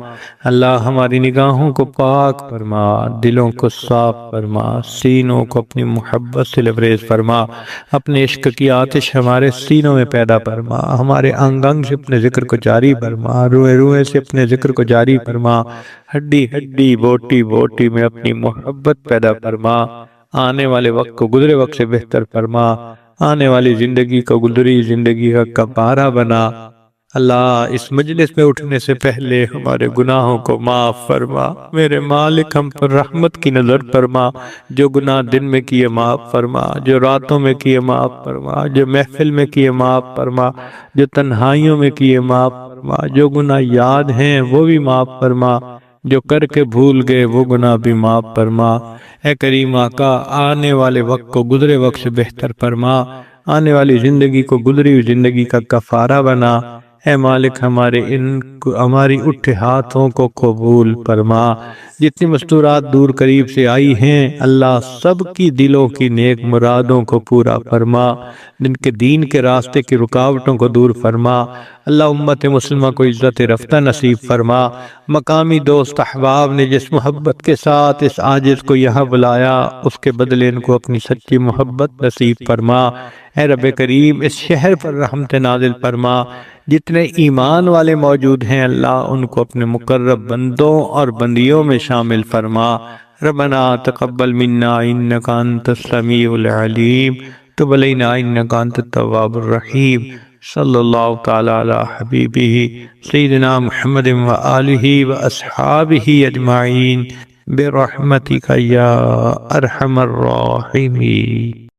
اللہ ہماری نگاہوں کو پاک فرما، دلوں کو صاف فرما، سینوں کو اپنی محبت سے لبریز فرما، اپنے عشق کی آتش ہمارے سینوں میں پیدا فرما، ہمارے انگ انگ سے اپنے ذکر کو جاری فرما، روئے روئے سے اپنے ذکر کو جاری فرما، ہڈی ہڈی بوٹی بوٹی میں اپنی محبت پیدا فرما، آنے والے وقت کو گزرے وقت سے بہتر فرما، آنے والی زندگی کو گزری زندگی کا کفارہ بنا۔ اللہ اس مجلس میں اٹھنے سے پہلے ہمارے گناہوں کو معاف فرما، میرے مالک ہم پر رحمت کی نظر فرما، جو گناہ دن میں کیے معاف فرما، جو راتوں میں کیے معاف فرما، جو محفل میں کیے معاف فرما، جو تنہائیوں میں کیے معاف فرما، جو گناہ یاد ہیں وہ بھی معاف فرما، جو کر کے بھول گئے وہ گناہ بھی معاف فرما۔ اے کریم آقا، آنے والے وقت کو گزرے وقت سے بہتر فرما، آنے والی زندگی کو گزری ہوئی زندگی کا کفارہ بنا۔ اے مالک ہماری اٹھے ہاتھوں کو قبول فرما، جتنی مستورات دور قریب سے آئی ہیں اللہ سب کی دلوں کی نیک مرادوں کو پورا فرما، جن کے دین کے راستے کی رکاوٹوں کو دور فرما۔ اللہ امت مسلمہ کو عزت رفتہ نصیب فرما۔ مقامی دوست احباب نے جس محبت کے ساتھ اس عاجز کو یہاں بلایا، اس کے بدلے ان کو اپنی سچی محبت نصیب فرما۔ اے رب کریم اس شہر پر رحمت نازل فرما، جتنے ایمان والے موجود ہیں اللہ ان کو اپنے مقرب بندوں اور بندیوں میں شامل فرما۔ ربنا تقبل منا انک انت السمیع العلیم، تب علینا انک انت التواب الرحیم۔ صلی اللہ تعالی علی حبیبہ سیدنا محمد وآلہ واصحابہ اجمعین۔ برحمتک یا ارحم الراحمین.